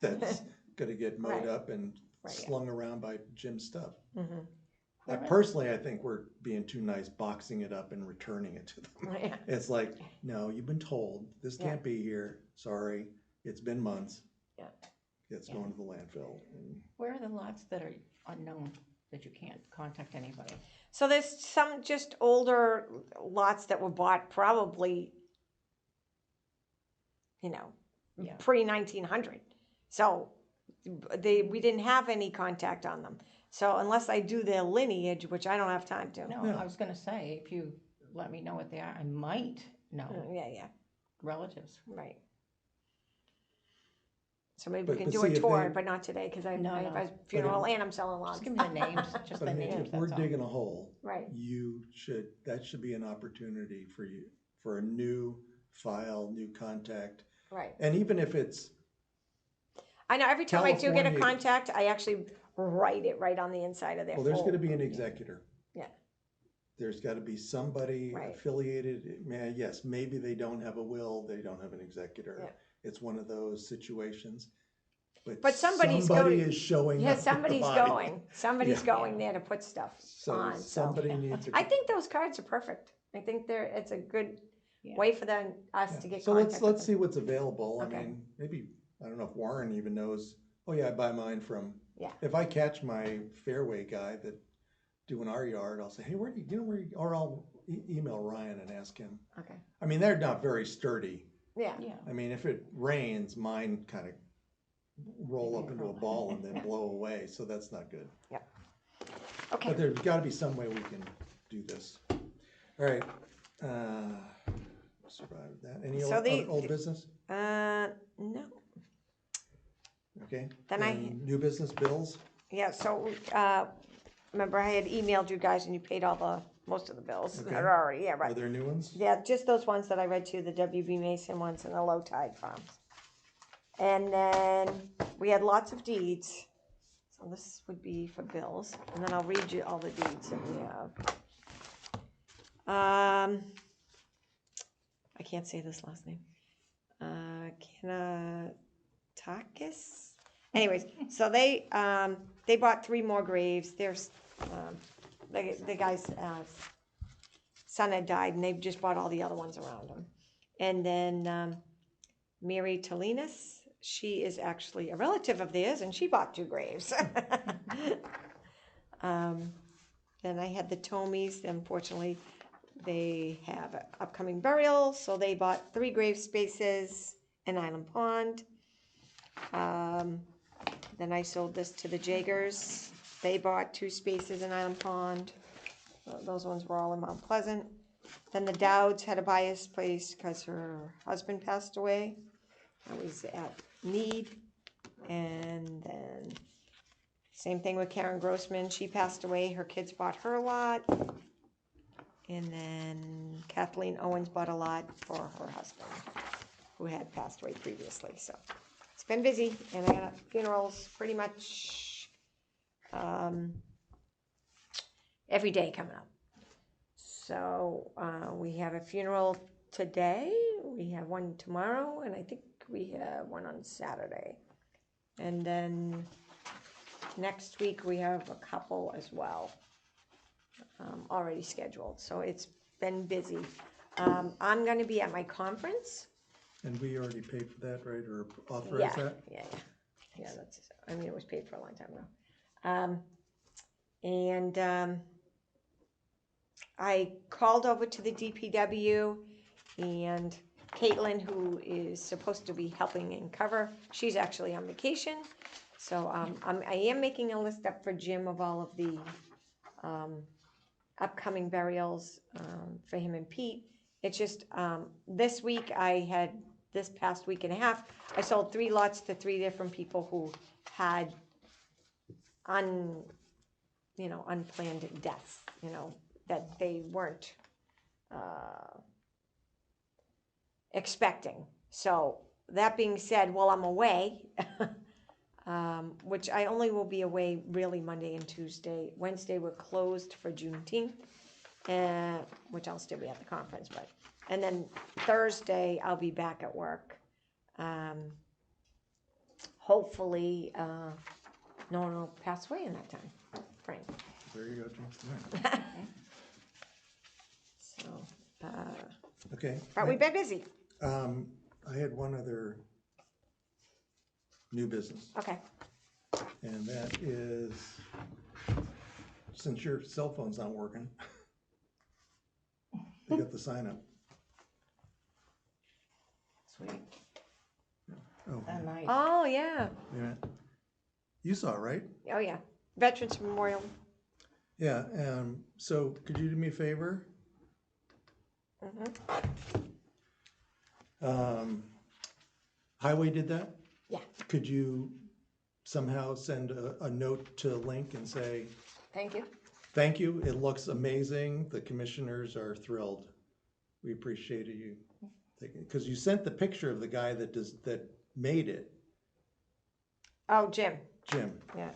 that's gonna get mowed Right. up and Right, yeah. slung around by Jim's stuff. Mm-hmm. Personally, I think we're being too nice boxing it up and returning it to them. Yeah. It's like, no, you've been told, this Yeah. can't be here, sorry, it's been months. Yeah. It's Yeah. going to the landfill. And Where are the lots that are unknown, that you can't contact anybody? So there's some just older lots that were bought probably, you know, Yeah. pre-1900. So we didn't have any contact on them. So unless I do their lineage, which I don't have time to. No, Yeah. I was gonna say, if you let me know what they are, I might know Yeah, relatives. right. So maybe But- we can but do see, a if tour, they- but not today, because I No, have no. a funeral if- and I'm selling lots. Just give me the names, just But the I mean, names, if we're that's all. digging a hole, Right, that should be an opportunity for you, for a new file, new contact. right. And even if it's, I know every time I do get a California- contact, I actually write it right on the inside of their well, there's folder. gonna be an executor. Yeah. There's gotta be somebody Right. affiliated, yes, maybe they don't have a will, they don't have an executor. Yeah. It's one of those situations. But somebody's somebody going- is showing Yeah, up with the somebody's body. going. Somebody's Yeah. going there to put stuff So on. So somebody needs to. I think those cards are perfect. I think it's a good Yeah. way for us Yeah. to get So contact. let's with see them. what's available. I Okay. mean, maybe, I don't know if Warren even knows, oh yeah, I buy mine from. Yeah. If I catch my fairway guy that doing our yard, I'll say, hey, where do you know where you, or I'll email Ryan and ask him. Okay. I mean, they're not very sturdy. Yeah. Yeah, I mean, if it rains, mine kind of roll up into a ball and then blow away, so that's not good. Okay. But there's gotta be some way we can do this. All right, survived that. Any So other old business? No. Okay. Then And new business bills? Yeah. So remember, I had emailed you guys, and you paid most of the bills Okay. that are already. Yeah. Are Right. there new ones? Yeah, just those ones that I read to you, the WB Mason ones and the Low Tide Farms. And then we had lots of deeds. So this would be for bills, and then I'll read you all the deeds that we have. I can't say this last name. Kanatakis? Anyways, so they bought 3 more graves. There's, the guy's, son had died, and they just bought all the other ones around him. And then Mary Tolinas, she is actually a relative of theirs, and she bought 2 graves. Then I had the Tomies. Unfortunately, they have an upcoming burial, so they bought 3 grave spaces in Island Pond. Then I sold this to the Jaggers. They bought 2 spaces in Island Pond. Those ones were all in Mount Pleasant. Then the Dowds had to buy his place because her husband passed away. That was at Need. And then same thing with Karen Grossman. She passed away. Her kids bought her lot. And then Kathleen Owens bought a lot for her husband, who had passed away previously. So it's been busy, and I got funerals pretty much every day coming up. So we have a funeral today. We have one tomorrow, and I think we have one on Saturday. And then next week we have a couple as well. Already scheduled, so it's been busy. I'm going to be at my conference. And we already paid for that, right, or authorized that? Yeah. That's. I mean, it was paid for a long time ago. I called over to the DPW, and Caitlin, who is supposed to be helping in cover, she's actually on vacation. So I am making a list up for Jim of all of the upcoming burials for him and Pete. It's just this past week and a half, I sold 3 lots to 3 different people who had unplanned deaths, that they weren't expecting. So that being said, while I'm away, which I only will be away really Monday and Tuesday. Wednesday we're closed for Juneteenth, which I'll still be at the conference, and then Thursday I'll be back at work. Hopefully, no one will pass away in that time frame. There you go, Jim. So, Okay. but we've been busy. I had one other new business, Okay. and that is, since your cell phone's not working, they got the sign up. Sweet. Oh, Nice. Oh yeah. yeah. You saw it, right? Oh yeah. Veterans Memorial. Yeah, so could you do me a favor? Highway did that? Yeah. Could you somehow send a note to Link and say, Thank you. thank you, it looks amazing, the commissioners are thrilled. We appreciated you taking it, because you sent the picture of the guy that made it, Oh, Jim. Jim. Yeah.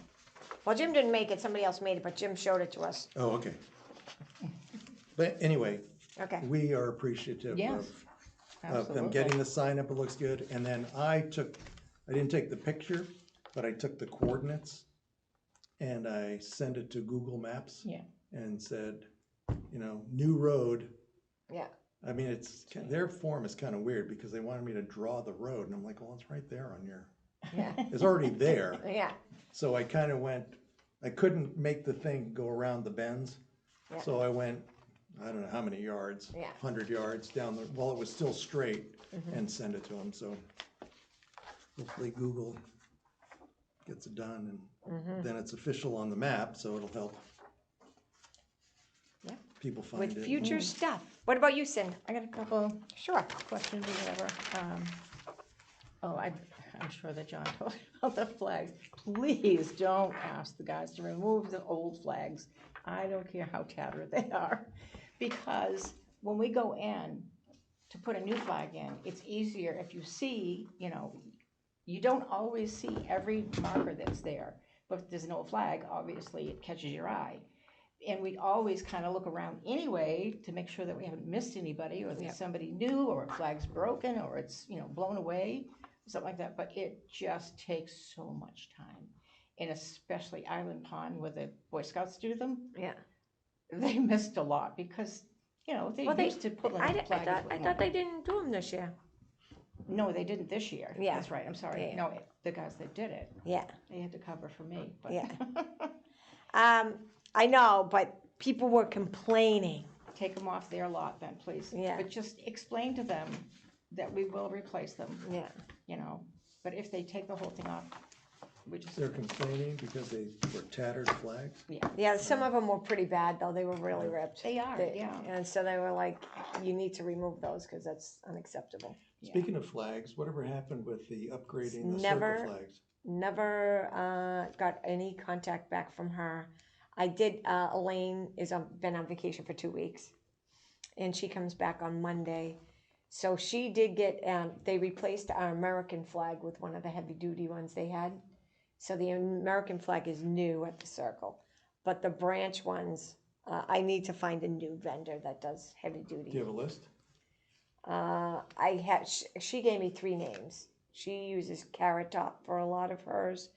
Well, Jim didn't make it. Somebody else made it, but Jim showed it to us. Oh, okay. But anyway, Okay. we are appreciative Yes, of them absolutely. getting the sign up, it looks good. And then I didn't take the picture, but I took the coordinates and I sent it to Google Maps. Yeah. And said, new road. Yeah. I mean, their form is kind of weird because they wanted me to draw the road, and I'm like, well, it's right there on your, Yeah. it's already there. Yeah. So I kind of I couldn't make the thing go around the bends. Yeah. So I went, I don't know how many yards, Yeah. 100 yards down while it was still straight, and send it to them. So hopefully Google gets it done, and then it's official on the map, so it'll help Yeah. people find With it. future stuff. What about you, Cindy? I got a couple Sure. questions or whatever. I'm sure that John told you about the flags. Please don't ask the guys to remove the old flags. I don't care how tattered they are. Because when we go in to put a new flag in, it's easier if you see, you don't always see every marker that's there. But if there's an old flag, obviously it catches your eye. And we always kind of look around anyway to make sure that we haven't missed anybody, or that somebody new, or a flag's broken, or it's, blown away, something like that. But it just takes so much time. And especially Island Pond, where the Boy Scouts do them, Yeah. they missed a lot because, they used to put a I flag. thought they didn't do them this year. No, they didn't this year. Yeah. That's right, I'm sorry. Yeah. No, the guys that did it, Yeah. they had to cover for me, but. Yeah. I know, but people were complaining. Take them off their lot then, please. Yeah. But just explain to them that we will replace them, Yeah. But if they take the whole thing off, we just, They're complaining because they were tattered flags? Yeah, some of them were pretty bad, though. They were really ripped. they are, yeah. And so they were like, you need to remove those because that's unacceptable. Speaking of flags, whatever happened with the upgrading the Never- circle flags? Never got any contact back from her. I did, Elaine been on vacation for 2 weeks, and she comes back on Monday. So she did get, they replaced our American flag with one of the heavy duty ones they had. So the American flag is new at the circle, but the branch ones, I need to find a new vendor that does heavy Do duty. you have a list? She gave me 3 names. She uses Carrot Top for a lot of hers,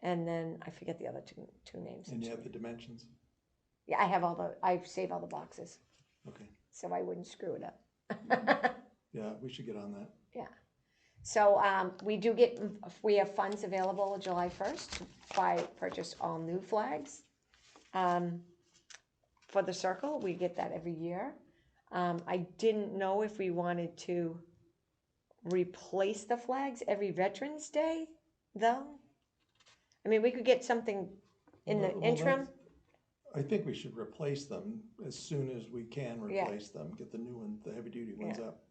and then I forget the other two names. And you have the dimensions? Yeah, I save all the boxes, Okay. so I wouldn't screw it up. Yeah, we should get on that. Yeah. So we have funds available July 1st to purchase all new flags. For the circle, we get that every year. I didn't know if we wanted to replace the flags every Veterans Day, though. I mean, we could get something in the Well, interim. I think we should replace them as soon as we can Yeah. replace them, get the new one, the heavy duty ones Yeah. up.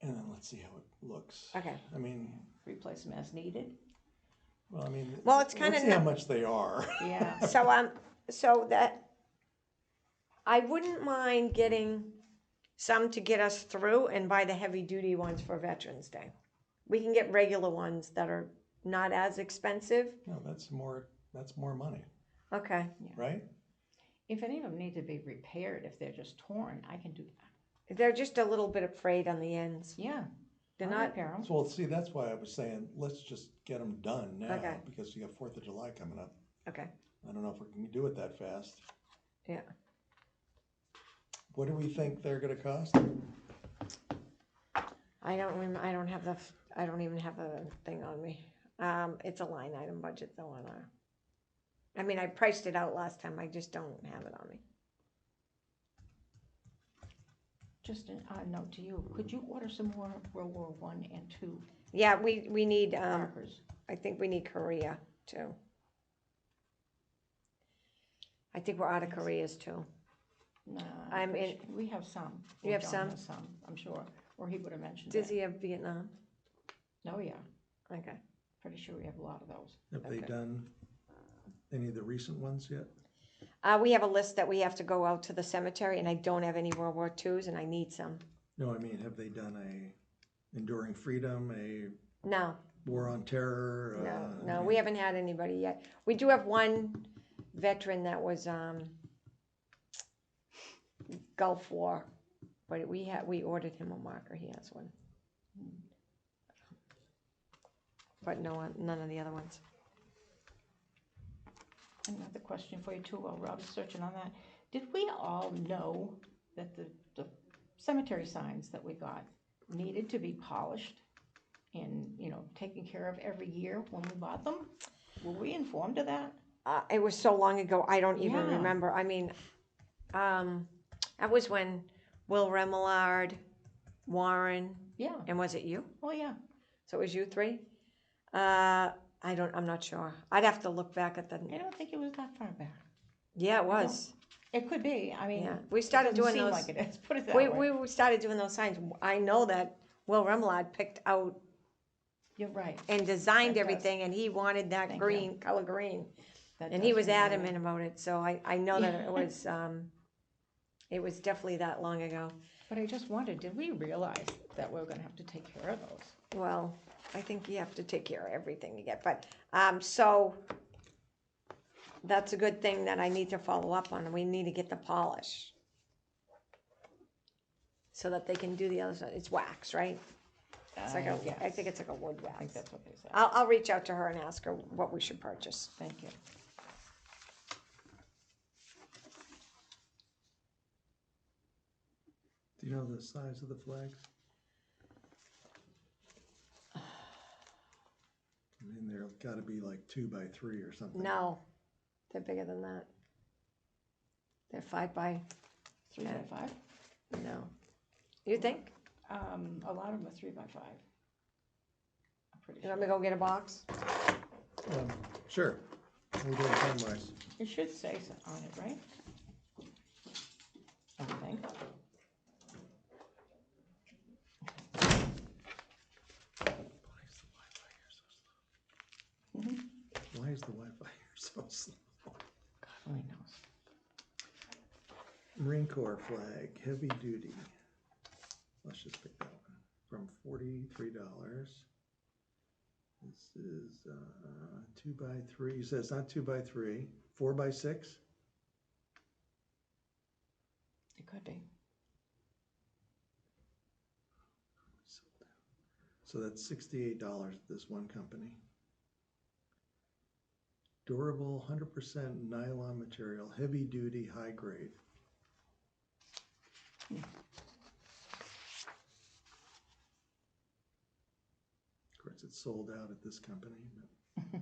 And then let's see how it looks. Okay. I mean, Replace them as needed. well, I mean. Well, it's kinda let's see how much they are. Yeah. So that I wouldn't mind getting some to get us through and buy the heavy duty ones for Veterans Day. We can get regular ones that are not as expensive. No, that's more money, Okay. right? If any of them need to be repaired, if they're just torn, I can do that. They're just a little bit frayed on the ends. Yeah. They're I'll not. repair 'em. So, well, see, that's why I was saying, let's just get them done now, Okay. because you got 4th of July coming up. Okay. I don't know if we can do it that fast. Yeah. What do we think they're gonna cost? I don't even have a thing on me. It's a line item budget though on our. I mean, I priced it out last time. I just don't have it on me. Just a note to you, could you order some more World War I and II Yeah, we need. markers? I think we need Korea too. I think we're out of Koreas too. Nah, I'm in- we have some. You Or have John some? has some, I'm sure, or he would have mentioned Does it. he have Vietnam? Oh, yeah, Okay. pretty sure we have a lot of those. Have they Okay. done any of the recent ones yet? We have a list that we have to go out to the cemetery, and I don't have any World War IIs, and I need some. No, I mean, have they done a Enduring Freedom, a No, War on Terror? no, we haven't had anybody yet. We do have one veteran that was Gulf War, but we ordered him a marker. He has one, but none of the other ones. Another question for you too, while Rob's searching on that. Did we all know that the cemetery signs that we got needed to be polished and, taken care of every year when we bought them? Were we informed of that? It was so long ago, I don't even Yeah. remember. I mean, that was when Will Remillard, Warren, Yeah, and was it you? oh, yeah. So it was you 3? I'm not sure. I'd have to look back at I don't think it was that far back. Yeah, it was. It could be, I mean. Yeah, we started it doing doesn't those. seem like it is, put it that way. We started doing those signs. I know that Will Remillard picked out You're right. and designed That does. everything, and he wanted that Thank green, color green. That And he does was ring a bell. adamant about it, so I know that it was definitely that long ago. But I just wondered, did we realize that we were gonna have to take care of those? Well, I think you have to take care of everything you get, but, so that's a good thing that I need to follow up on, and we need to get the polish. So that they can do the other side. It's wax, right? It's like Yes. I think it's like a wood I think wax. that's what they said. I'll reach out to her and ask her what we should purchase. Thank you. Do you know the size of the flags? I mean, they're gotta be like 2 by 3 or something. No, they're bigger than that. They're 5 by, 3 by 5? no. You think? A lot of them are 3 by 5. I'm pretty You sure. want me to go get a box? Sure, we'll do it time-wise. It should say so on it, right? I think. Why is the Wi-Fi here so slow? God only knows. Marine Corps flag, heavy duty. Let's just pick that one, from $43. This is 2x3, you said it's not 2x3, 4x6? It could be. So that's $68 at this one company. Durable, 100% nylon material, heavy duty, high grade. Of course, it's sold out at this company. But.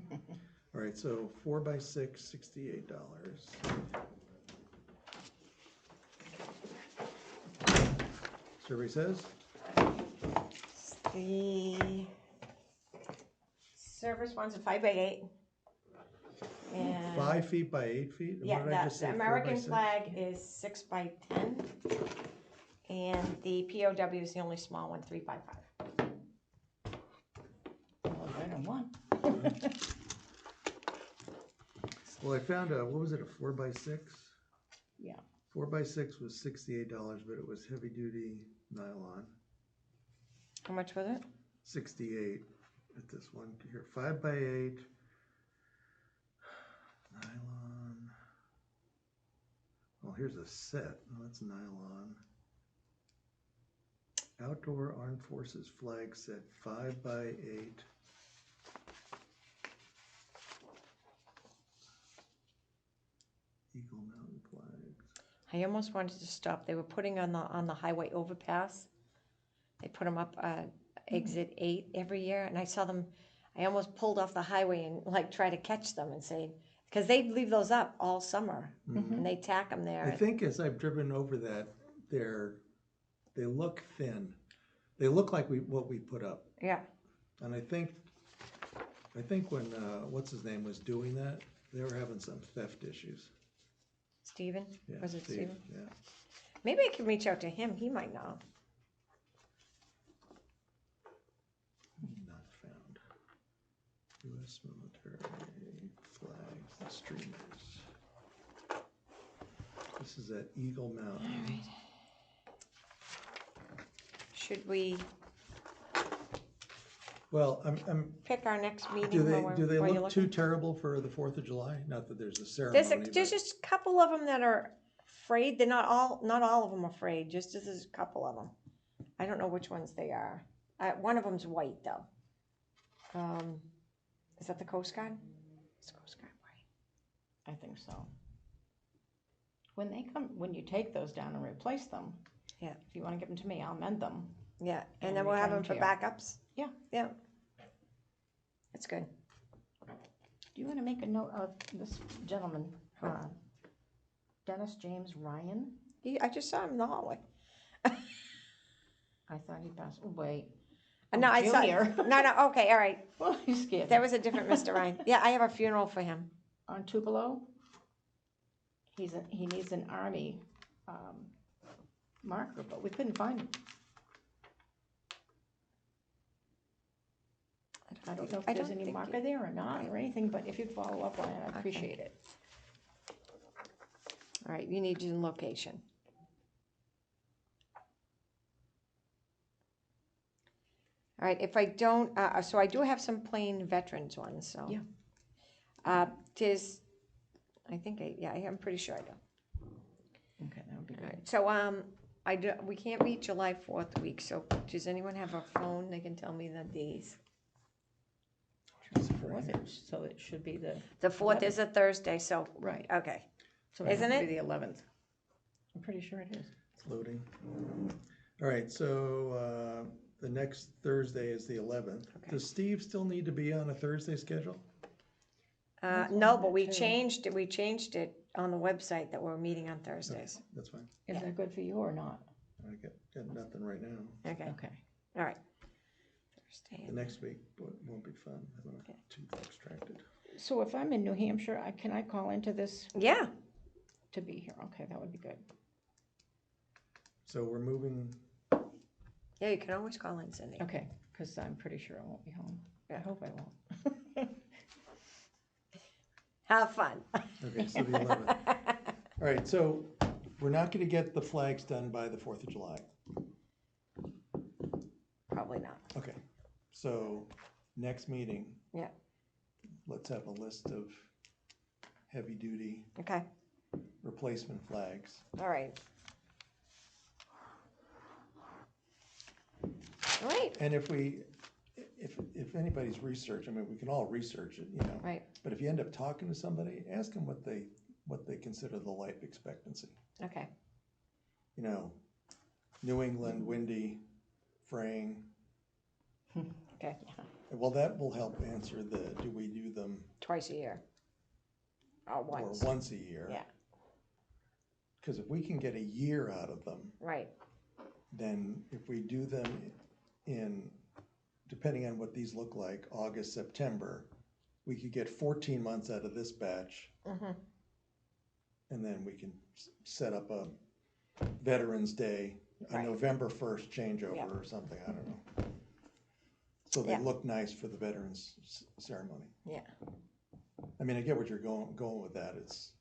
All right, so 4x6, $68. Survey says? The service one's a 5x8. And 5 feet by 8 feet? yeah, What did I just the say, 4 by American 6? flag is 6x10. And the POW is the only small one, 3x5. Well, better than one. Well, I found a, what was it, a 4x6? Yeah. 4x6 was $68, but it was heavy duty nylon. How much was it? 68 at this one here. 5x8 nylon. Well, here's a set. Oh, that's nylon. Outdoor Armed Forces flag set, 5x8. Eagle Mountain flags. I almost wanted to stop. They were putting on the highway overpass. They put them up exit 8 every year, and I saw them. I almost pulled off the highway and like try to catch them and say, because they leave those up all summer and they tack them there. I think as I've driven over that, they look thin. They look like what we put up. Yeah. And I think when what's his name was doing that, they were having some theft issues. Steven? Yeah, Was it Steve, Steven? Yeah. Maybe I can reach out to him. He might know. Not found. U.S. military flags and streamers. This is at Eagle Mountain. Should we Well, I'm. pick our next meeting? Do while they while you're look too looking? terrible for the 4th of July? Not that there's a ceremony. There's but- just a couple of them that are afraid. They're not all of them afraid. Just there's a couple of them. I don't know which ones they are. One of them's white though. Is that the Coast Guard? It's Coast Guard white. I think so. When you take those down and replace them, Yeah. if you want to give them to me, I'll mend them. Yeah, and And then we'll have return them for to you. backups. Yeah. Yeah. That's good. Do you want to make a note of this gentleman, Dennis James Ryan? I just saw him in the hallway. I thought he passed away. No, I saw. Junior. No. Okay, all right. Well, you scared That me. was a different Mr. Ryan. Yeah, I have a funeral for him. On Tupelo. He needs an army marker, but we couldn't find him. I don't know if I there's don't any think marker there or not or anything, but if you'd follow up on it, I'd appreciate it. All right, you need your location. All right, if I don't, so I do have some plain veterans ones, so. Yeah. I'm pretty sure I do. Okay, that would be All good. right, so, we can't meet July 4th week, so does anyone have a phone? They can tell me the days. So it should be the, The 4th is a Thursday, so, right, okay. so it has Isn't to be it? the 11th. I'm pretty sure it is. It's loading. All right, so the next Thursday is the 11th. Okay. Does Steve still need to be on a Thursday schedule? No, but that we too. changed it on the website that we're meeting on Thursdays. That's fine. Is Yeah. that good for you or not? I got nothing right now. Okay, Okay. all right. Stay The in. next week won't be fun. I'm Okay. tooth extracted. So if I'm in New Hampshire, can I call into this Yeah, to be here? Okay, that would be good. So we're moving, yeah, you can always call in, Cindy. Okay, because I'm pretty sure I won't be home. I Yeah. hope I won't. Have fun. okay, so the 11th. All right, so we're not gonna get the flags done by the 4th of July. Probably not. Okay, so next meeting, Yeah, let's have a list of heavy-duty okay, replacement flags. all right. All right, And if anybody's research, I mean, we can all research it, you know. right, But if you end up talking to somebody, ask them what they consider the life expectancy. okay, You know, New England, windy, fraying. okay. Well, that will help answer do we do them Twice a year. Or once. or once a year? Yeah, Because if we can get a year out of them, right, then if we do them in, depending on what these look like, August, September, we could get 14 months out of this batch. mm-hmm, And then we can set up a Veterans Day, a Right. November 1st changeover Yeah. or something, I don't know. So they Yeah. look nice for the Veterans ceremony. yeah, I mean, I get what you're going with that, it's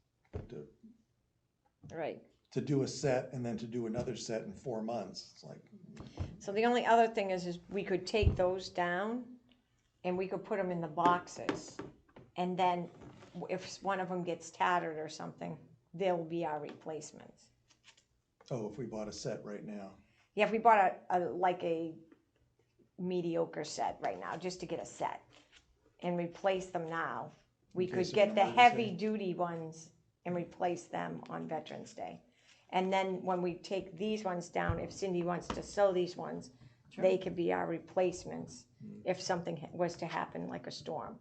right. to do a set and then to do another set in 4 months, it's like, So the only other thing is we could take those down and we could put them in the boxes. And then if one of them gets tattered or something, they'll be our replacements. oh, if we bought a set right now. Yeah, if we bought like a mediocre set right now, just to get a set and replace them now, we In could case of get an the emergency. heavy duty ones and replace them on Veterans Day. And then when we take these ones down, if Cindy wants to sew these ones, they could be our replacements if something was to happen, like a storm.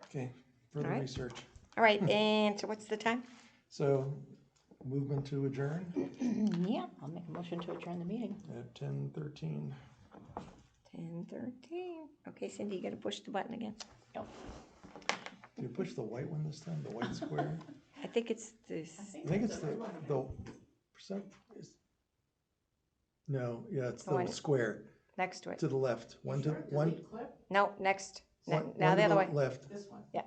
Okay, further All right. research. All right, and so what's the time? So, movement to adjourn Yeah, I'll make a motion to adjourn the meeting. at 10:13. 10:13. Okay, Cindy, you gotta push the button again. Nope. Do you push the white one this time, the white square? I think it's this. I think it's the percent is, no, yeah, it's The the one- square Next to it. to the left. One to one. No, next. One Now to the other way. left. This one. Yeah.